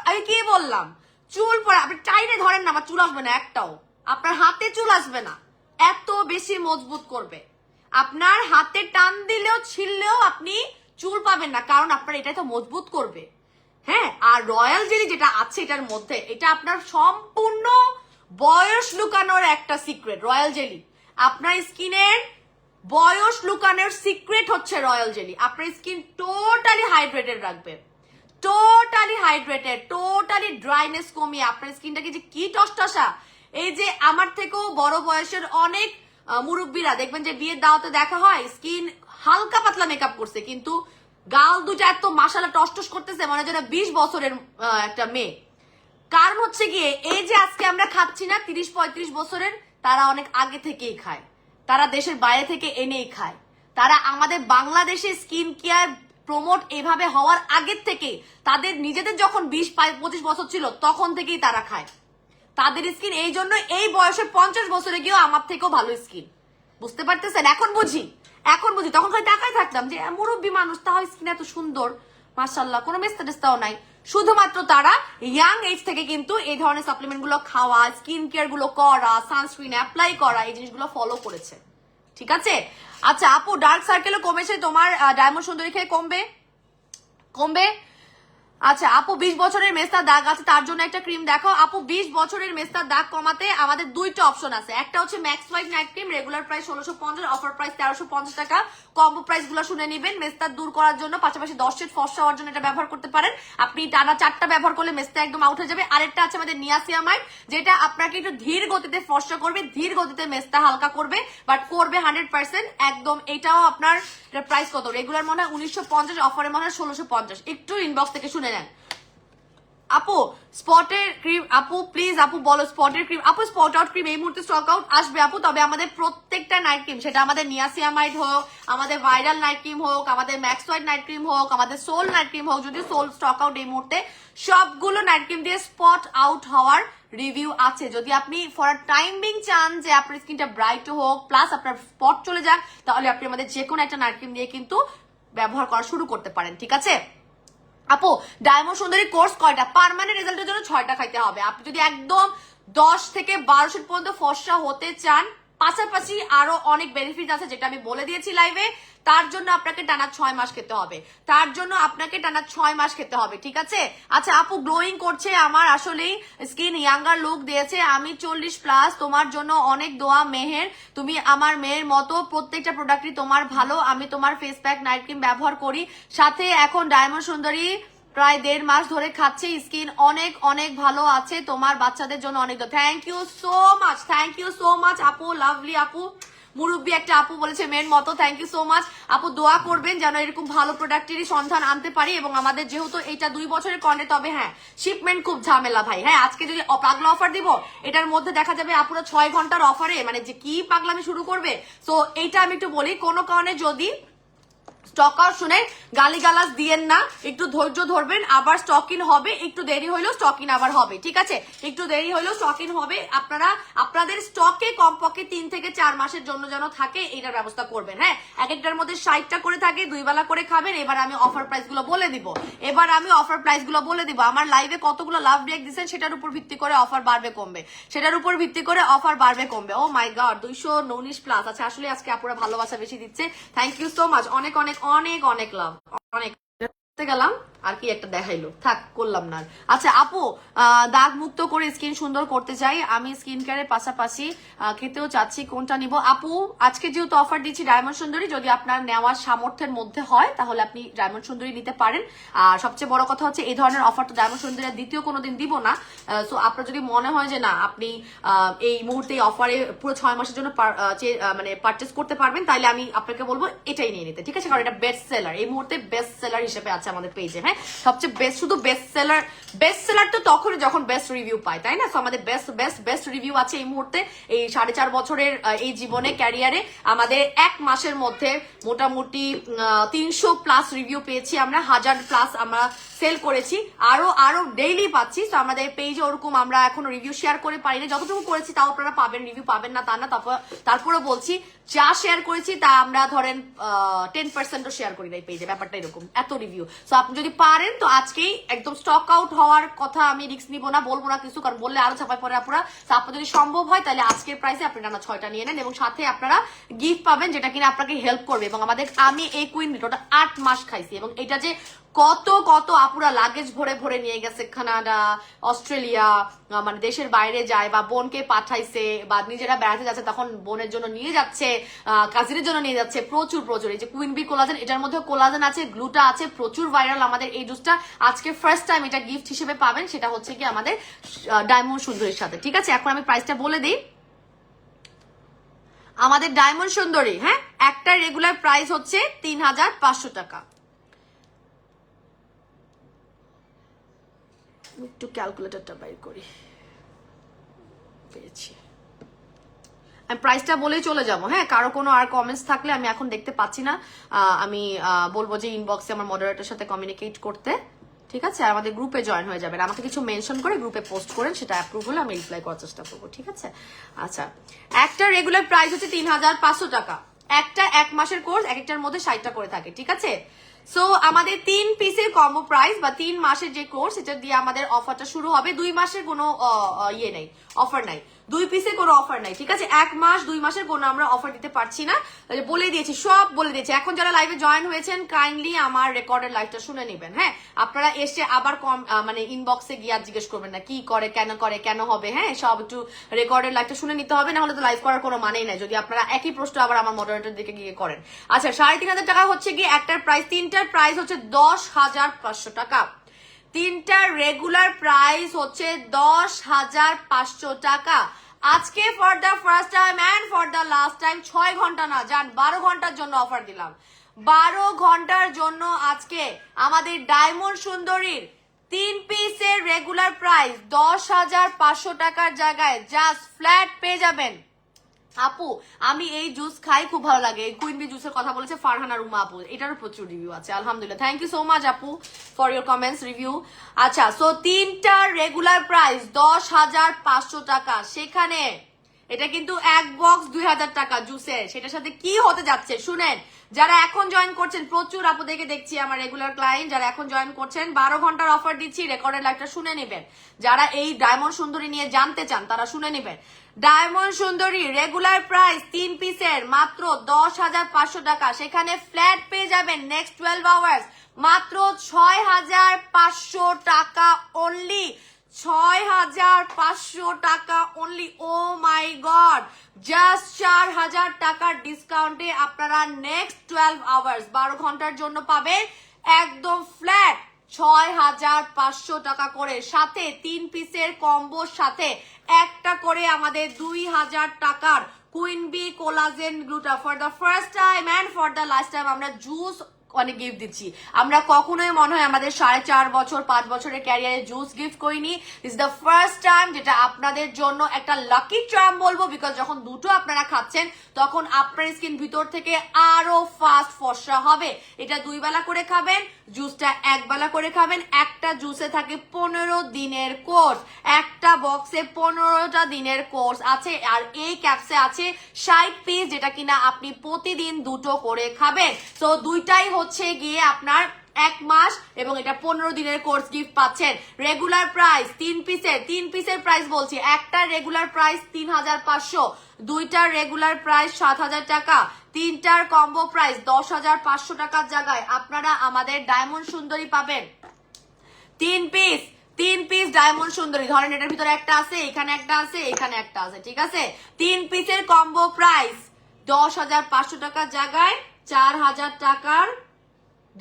আমি কি বললাম, চুল পড়া আপনি টাইনে ধরেন না, আমার চুল আসবে না একটাও, আপনার হাতে চুল আসবে না, এত বেশি মজবুত করবে। আপনার হাতে টান দিলেও ছিললেও আপনি চুল পাবেন না, কারণ আপনার এটা তো মজবুত করবে। হ্যাঁ, আর রয়্যাল জেলি যেটা আছে এটার মধ্যে, এটা আপনার সম্পূর্ণ বয়স লুকানোর একটা সিক্রেট। রয়্যাল জেলি আপনার স্কিনের বয়স লুকানোর সিক্রেট হচ্ছে রয়্যাল জেলি। আপনার স্কিন টোটালি হাইড্রেটেড রাখবে, টোটালি হাইড্রেটেড, টোটালি ড্রাইনেস কমিয়ে আপনার স্কিনটাকে যে কি টসটসা। এই যে আমার থেকেও বড় বয়সের অনেক মুরব্বীরা দেখবেন যে বিয়ের দাওয়াতে দেখা হয়, স্কিন হালকা পাতলা মেকআপ করছে, কিন্তু গাল দুটা এত মাশাআল্লাহ টসটস করতেছে, মনে হয় 20 বছরের একটা মেয়ে। কারণ হচ্ছে গিয়ে এই যে আজকে আমরা খাচ্ছি না 30-35 বছরের তারা অনেক আগে থেকেই খায়, তারা দেশের বাইরে থেকে এনেই খায়, তারা আমাদের বাংলাদেশে স্কিন কেয়ার প্রমোট এভাবে হওয়ার আগের থেকে, তাদের নিজেদের যখন 20-25 বছর ছিল তখন থেকেই তারা খায়। তাদের স্কিন এই জন্য এই বয়সে 50 বছরে গিয়েও আমার থেকেও ভালো স্কিন। বুঝতে পারতেছেন? এখন বুঝি তখন খালি টাকায় থাকতাম যে মুরব্বী মানুষ, তাও স্কিন এত সুন্দর, মাশাআল্লাহ, কোনো মেস্তা টেস্তাও নাই। শুধুমাত্র তারা ইয়াং এজ থেকে কিন্তু এই ধরনের সাপ্লিমেন্ট গুলো খাওয়া, স্কিন কেয়ার গুলো করা, সানস্ক্রিন অ্যাপ্লাই করা, এই জিনিসগুলো ফলো করেছে। ঠিক আছে? আচ্ছা আপু, ডার্ক সার্কেলও কমেছে তোমার, ডায়মন্ড সুন্দরী খেয়ে কমবে। আচ্ছা আপু, 20 বছরের মেস্তার দাগ আছে, তার জন্য একটা ক্রিম দেখো। আপু 20 বছরের মেস্তার দাগ কমাতে আমাদের দুইটা অপশন আছে। একটা হচ্ছে max white night cream, regular price 1650, offer price 1350 টাকা। কম্বো প্রাইস গুলো শুনে নিবেন। মেস্তার দূর করার জন্য, পাশাপাশি 10 শেড ফর্সা হওয়ার জন্য এটা ব্যবহার করতে পারেন। আপনি টানা 4টা ব্যবহার করলে মেস্তা একদম আউট হয়ে যাবে। আরেকটা আছে আমাদের নিয়াসিয়ামাইড, যেটা আপনাকে একটু ধীর গতিতে ফর্সা করবে, ধীর গতিতে মেস্তা হালকা করবে, বাট করবে 100% একদম। এটাও আপনার প্রাইস কত? রেগুলার মনে হয় 1950, অফারে মনে হয় 1650। একটু ইনবক্স থেকে শুনে নেন। আপু স্পটের ক্রিম, আপু প্লিজ আপু বলো স্পটের ক্রিম। আপু স্পট আউট ক্রিম এই মুহূর্তে স্টক আউট আসবে আপু, তবে আমাদের প্রত্যেকটা নাইট ক্রিম, সেটা আমাদের নিয়াসিয়ামাইড হোক, আমাদের ভাইরাল নাইট ক্রিম হোক, আমাদের ম্যাক্স হোয়াইট নাইট ক্রিম হোক, আমাদের সোল নাইট ক্রিম হোক, যদি সোল স্টক আউট এই মুহূর্তে, সবগুলো নাইট ক্রিম দিয়ে স্পট আউট হওয়ার রিভিউ আছে। যদি আপনি ফর আ টাইম বিং চান যে আপনার স্কিনটা ব্রাইট হোক প্লাস আপনার স্পট চলে যাক, তাহলে আপনি আমাদের যে কোনো একটা নাইট ক্রিম দিয়ে কিন্তু ব্যবহার করা শুরু করতে পারেন। ঠিক আছে আপু, ডায়মন্ড সুন্দরী কোর্স কয়টা? পার্মানেন্ট রেজাল্টের জন্য 6টা খাইতে হবে। আপনি যদি একদম 10 থেকে 12 শেড পর্যন্ত ফর্সা হতে চান, পাশাপাশি আরো অনেক বেনিফিট আছে যেটা আমি বলে দিয়েছি লাইভে, তার জন্য আপনাকে টানা 6 মাস খেতে হবে। ঠিক আছে? আচ্ছা আপু, গ্লোয়িং করছে আমার, আসলেই স্কিন ইয়াঙ্গার লুক দিয়েছে। আমি 40+, তোমার জন্য অনেক দোয়া মেহের, তুমি আমার মেয়ের মতো, প্রত্যেকটা প্রোডাক্টই তোমার ভালো। আমি তোমার ফেস প্যাক নাইট ক্রিম ব্যবহার করি, সাথে এখন ডায়মন্ড সুন্দরী প্রায় 1.5 মাস ধরে খাচ্ছে, স্কিন অনেক অনেক ভালো আছে। তোমার বাচ্চাদের জন্য অনেক থ্যাংক ইউ সো মাচ আপু, লাভলি আপু। মুরব্বী একটা আপু বলেছে মেয়ের মতো, থ্যাংক ইউ সো মাচ আপু। দোয়া করবেন যেন এরকম ভালো প্রোডাক্টেরই সন্ধান আনতে পারি, এবং আমাদের যেহেতু এটা 2 বছরের কন্টে, তবে হ্যাঁ শিপমেন্ট খুব ঝামেলা ভাই। হ্যাঁ, আজকে যদি পাগলা অফার দিব, এটার মধ্যে দেখা যাবে আপুরা 6 ঘন্টার অফারে মানে যে কি পাগলামি শুরু করবে। তো এইটা আমি একটু বলি, কোনো কারণে যদি স্টক আউট শুনে গালিগালাজ দিয়েন না, একটু ধৈর্য ধরবেন, আবার স্টক ইন হবে, একটু দেরি হইলেও স্টক ইন আবার হবে। ঠিক আছে? একটু দেরি হইলেও স্টক ইন হবে। আপনারা আপনাদের স্টকে কমপক্ষে 3 থেকে 4 মাসের জন্য যেন থাকে, এইটার ব্যবস্থা করবেন। হ্যাঁ, এক একটার মধ্যে 60টা করে থাকে, 2 বেলা করে খাবেন। এবার আমি অফার প্রাইস গুলো বলে দিব। আমার লাইভে কতগুলো লাভ রিঅ্যাক্ট দিচ্ছেন সেটার উপর ভিত্তি করে অফার বাড়বে কমবে। ও মাই গড, 219+। আচ্ছা, আসলে আজকে আপুরা ভালোবাসা বেশি দিচ্ছে, থ্যাংক ইউ সো মাচ, অনেক অনেক অনেক অনেক লাভ, অনেক গেলাম আর কি একটা দেখাইলো, থাক করলাম না। আচ্ছা আপু, দাগ মুক্ত করে স্কিন সুন্দর করতে চাই, আমি স্কিন কেয়ারের পাশাপাশি খেতেও চাচ্ছি, কোনটা নিব? আপু আজকে যেহেতু অফার দিচ্ছি ডায়মন্ড সুন্দরী, যদি আপনার নেওয়ার সামর্থ্যের মধ্যে হয় তাহলে আপনি ডায়মন্ড সুন্দরী নিতে পারেন। আর সবচেয়ে বড় কথা হচ্ছে এই ধরনের অফার তো ডায়মন্ড সুন্দরী দ্বিতীয় কোনোদিন দিব না। সো আপনার যদি মনে হয় যে না আপনি এই মুহূর্তে অফারে পুরো 6 মাসের জন্য মানে পারচেস করতে পারবেন, তাহলে আমি আপনাকে বলবো এটাই নিয়ে নিতে। ঠিক আছে? কারণ এটা বেস্ট সেলার, এই মুহূর্তে বেস্ট সেলার হিসেবে আছে আমাদের পেজে। হ্যাঁ, সবচেয়ে বেস্ট, শুধু বেস্ট সেলার তো তখনই যখন বেস্ট রিভিউ পায়, তাই না? তো আমাদের বেস্ট রিভিউ আছে এই মুহূর্তে। এই 4.5 বছরের এই জীবনে, ক্যারিয়ারে আমাদের 1 মাসের মধ্যে মোটামুটি 300+ রিভিউ পেয়েছি আমরা, 1000+ আমরা সেল করেছি, আরো ডেইলি পাচ্ছি। তো আমাদের পেজে ওরকম আমরা এখনো রিভিউ শেয়ার করে পারি না, যতটুকু করেছি তাও আপনারা পাবেন, রিভিউ পাবেন না তা না। তারপরে বলছি যা শেয়ার করেছি তা আমরা ধরেন 10%ও শেয়ার করি না এই পেজে, ব্যাপারটা এরকম, এত রিভিউ। তো আপনি যদি পারেন তো আজকেই একদম স্টক আউট হওয়ার কথা আমি রিস্ক নিব না, বলবো না কিছু, কারণ বললে আরো ছাপাই পরে আপুরা। তো আপনার যদি সম্ভব হয় তাহলে আজকের প্রাইসে আপনি টানা 6টা নিয়ে নেন, এবং সাথে আপনারা গিফট পাবেন যেটা কিনা আপনাকে হেল্প করবে। এবং আমি এই কুইন ওটা 8 মাস খাইছি, এবং এটা যে কত আপুরা লাগেজ ভরে ভরে নিয়ে গেছে, কানাডা, অস্ট্রেলিয়া, মানে দেশের বাইরে যায়, বা বোনকে পাঠাইছে, বা নিজেরা বেড়াতে যাচ্ছে তখন বোনের জন্য নিয়ে যাচ্ছে, কাজিনের জন্য নিয়ে যাচ্ছে, প্রচুর। এই যে কুইন বি কোলাজেন, এটার মধ্যে কোলাজেন আছে, গ্লুটা আছে, প্রচুর ভাইরাল আমাদের এই জুসটা। আজকে ফার্স্ট টাইম এটা গিফট হিসেবে পাবেন, সেটা হচ্ছে কি আমাদের ডায়মন্ড সুন্দরীর সাথে। ঠিক আছে? এখন আমি প্রাইসটা বলে দিই। আমাদের ডায়মন্ড সুন্দরী, হ্যাঁ, একটা রেগুলার প্রাইস হচ্ছে 3500 টাকা। একটু ক্যালকুলেটরটা বাইর করি, পেয়েছি। প্রাইসটা বলেই চলে যাবো। হ্যাঁ, কারো কোনো আর কমেন্টস থাকলে আমি এখন দেখতে পাচ্ছি না, আমি বলবো যে ইনবক্সে আমার মডারেটরের সাথে কমিউনিকেট করতে, ঠিক আছে? আর আমাদের গ্রুপে জয়েন হয়ে যাবেন, আমাকে কিছু মেনশন করে গ্রুপে পোস্ট করেন, সেটা অ্যাপ্রুভ হলে আমি রিপ্লাই করার চেষ্টা করবো, ঠিক আছে? আচ্ছা, একটা রেগুলার প্রাইস হচ্ছে 3500 টাকা, একটা 1 মাসের কোর্স, এক একটার মধ্যে 60টা করে থাকে, ঠিক আছে? সো আমাদের 3 পিসের কম্বো প্রাইস বা 3 মাসের যে কোর্স, এটা দিয়ে আমাদের অফারটা শুরু হবে। 2 মাসের কোনো ইয়ে নেই, অফার নাই, 2 পিসের কোনো অফার নাই, ঠিক আছে? 1 মাস 2 মাসের কোনো আমরা অফার দিতে পারছি না, বলে দিয়েছি, সব বলে দিয়েছি। এখন যারা লাইভে জয়েন হয়েছেন কাইন্ডলি আমার রেকর্ডের লাইভটা শুনে নেবেন। হ্যাঁ, আপনারা এসে আবার মানে ইনবক্সে গিয়ে আর জিজ্ঞেস করবেন না কি করে, কেন হবে। হ্যাঁ, সব একটু রেকর্ডের লাইভটা শুনে নিতে হবে, না হলে তো লাইভ করার কোনো মানেই নাই যদি আপনারা একই প্রশ্ন আবার আমার মডারেটর দিকে গিয়ে করেন। আচ্ছা, 3500 টাকা হচ্ছে গিয়ে একটার প্রাইস, 3টার প্রাইস হচ্ছে 10,500 টাকা, 3টার রেগুলার প্রাইস হচ্ছে 10,500 টাকা। আজকে for the first time and for the last time 6 ঘন্টা না যান 12 ঘন্টার জন্য অফার দিলাম। 12 ঘন্টার জন্য আজকে আমাদের ডায়মন্ড সুন্দরীর 3 পিসের রেগুলার প্রাইস 10,500 টাকার জায়গায় জাস্ট ফ্ল্যাট পেয়ে যাবেন। আপু আমি এই জুস খাই, খুব ভালো লাগে, কুইন বি জুসের কথা বলেছে ফারহানা রুমা আপু, এটারও প্রচুর রিভিউ আছে, আলহামদুলিল্লাহ, থ্যাংক ইউ সো মাচ আপু ফর ইউর কমেন্টস রিভিউ। আচ্ছা, সো 3টার রেগুলার প্রাইস 10,500 টাকা, সেখানে এটা কিন্তু এক বক্স 2,000 টাকা জুসের, সেটার সাথে কি হতে যাচ্ছে শুনেন। যারা এখন জয়েন করছেন, প্রচুর আপুদেরকে দেখছি আমার রেগুলার ক্লায়েন্ট, যারা এখন জয়েন করছেন 12 ঘন্টার অফার দিচ্ছি, রেকর্ডের লাইভটা শুনে নেবেন। যারা এই ডায়মন্ড সুন্দরী নিয়ে জানতে চান তারা শুনে নেবেন। ডায়মন্ড সুন্দরী রেগুলার প্রাইস 3 পিসের মাত্র 10,500 টাকা, সেখানে ফ্ল্যাট পেয়ে যাবেন নেক্সট 12 আওয়ার্স মাত্র 6,500 টাকা অনলি, 6,500 টাকা অনলি। ও মাই গড, জাস্ট 4,000 টাকার ডিসকাউন্টে আপনারা নেক্সট 12 আওয়ার্স 12 ঘন্টার জন্য পাবেন একদম ফ্ল্যাট 6,500 টাকা করে, সাথে 3 পিসের কম্বোর সাথে একটা করে আমাদের 2,000 টাকার queen B collagen gluta. For the first time and for the last time আমরা জুস অনেক গিফট দিচ্ছি, আমরা কখনোই মনে হয় আমাদের 4.5 বছর 5 বছরের ক্যারিয়ারে জুস গিফট করিনি। ইজ দ্য ফার্স্ট টাইম, যেটা আপনাদের জন্য একটা লাকি চার্ম বলবো, বিকজ যখন দুটো আপনারা খাচ্ছেন তখন আপনার স্কিন ভিতর থেকে আরো ফাস্ট ফর্সা হবে। এটা 2 বেলা করে খাবেন, জুসটা 1 বেলা করে খাবেন। একটা জুসে থাকে 15 দিনের কোর্স, একটা বক্সে 15টা দিনের কোর্স আছে, আর এই ক্যাপসে আছে 60 পিস, যেটা কিনা আপনি প্রতিদিন 2টো করে খাবেন। তো দুইটাই হচ্ছে গিয়ে আপনার 1 মাস এবং এটা 15 দিনের কোর্স গিফট পাচ্ছেন। রেগুলার প্রাইস 3 পিসের প্রাইস বলছি, একটা রেগুলার প্রাইস 3,500, 2টার রেগুলার প্রাইস 7,000 টাকা, 3টার কম্বো প্রাইস 10,500 টাকার জায়গায় আপনারা আমাদের ডায়মন্ড সুন্দরী পাবেন 3 পিস ডায়মন্ড সুন্দরী। ধরেন এটার ভিতরে একটা আছে, এখানে একটা আছে, এখানে একটা আছে, ঠিক আছে? 3 পিসের কম্বো প্রাইস 10,500 টাকার জায়গায় 4,000 টাকার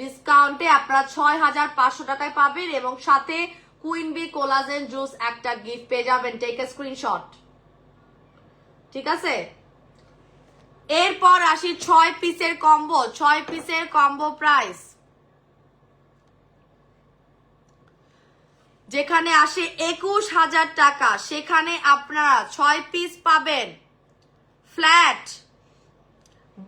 ডিসকাউন্টে আপনারা 6,500 টাকায় পাবেন, এবং সাথে কুইন বি কোলাজেন জুস একটা গিফট পেয়ে যাবেন। টেক এ স্ক্রিনশট, ঠিক আছে? এরপর আসি 6 পিসের কম্বো। 6 পিসের কম্বো প্রাইস যেখানে আসে 21,000 টাকা, সেখানে আপনারা 6 পিস পাবেন ফ্ল্যাট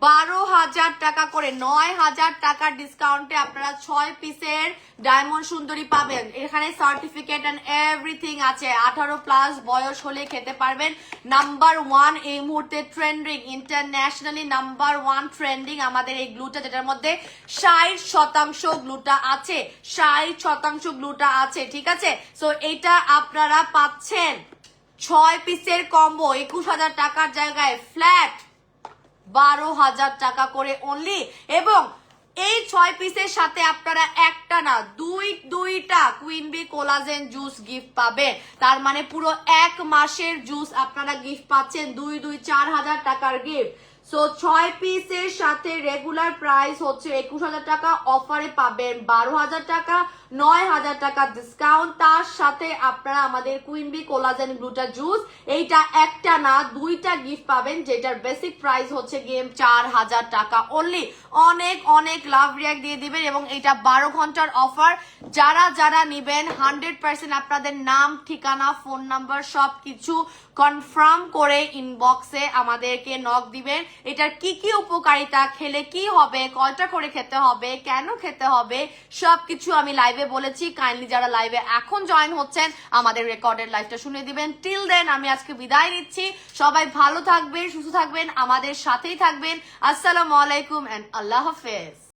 12,000 টাকা করে, 9,000 টাকার ডিসকাউন্টে আপনারা 6 পিসের ডায়মন্ড সুন্দরী পাবেন। এখানে সার্টিফিকেট এন্ড এভরিথিং আছে, 18+ বয়স হলে খেতে পারবেন। নাম্বার 1 এই মুহূর্তে ট্রেন্ডিং, ইন্টারন্যাশনালি নাম্বার 1 ট্রেন্ডিং আমাদের এই গ্লুটা, যেটার মধ্যে 60% গ্লুটা আছে, 60% গ্লুটা আছে, ঠিক আছে? সো এটা আপনারা পাচ্ছেন 6 পিসের কম্বো 21,000 টাকার জায়গায় ফ্ল্যাট 12,000 টাকা করে অনলি। এবং এই 6 পিসের সাথে আপনারা একটা না দুইটা queen B collagen juice gift পাবেন। তার মানে পুরো 1 মাসের জুস আপনারা গিফট পাচ্ছেন, 4,000 টাকার গিফট। সো 6 পিসের সাথে রেগুলার প্রাইস হচ্ছে 21,000 টাকা, অফারে পাবেন 12,000 টাকা, 9,000 টাকা ডিসকাউন্ট। তার সাথে আপনারা আমাদের কুইন বি কোলাজেন গ্লুটা জুস, এইটা একটা না দুইটা গিফট পাবেন, যেটার বেসিক প্রাইস হচ্ছে গিয়ে 4,000 টাকা অনলি। অনেক অনেক লাভ রিয়াক্ট দিয়ে দিবেন এবং এটা 12 ঘন্টার অফার। যারা যারা নিবেন 100% আপনাদের নাম, ঠিকানা, ফোন নাম্বার সবকিছু কনফার্ম করে ইনবক্সে আমাদেরকে নক দিবেন। এটার কি কি উপকারিতা, খেলে কি হবে, কয়টা করে খেতে হবে, কেন খেতে হবে, সবকিছু আমি লাইভে বলেছি। কাইন্ডলি যারা লাইভে এখন জয়েন হচ্ছেন আমাদের রেকর্ডেড লাইভটা শুনে দিবেন। টিল দেন আমি আজকে বিদায় নিচ্ছি। সবাই ভালো থাকবেন, সুস্থ থাকবেন, আমাদের সাথেই থাকবেন। আসসালামু আলাইকুম এন্ড আল্লাহ হাফেজ।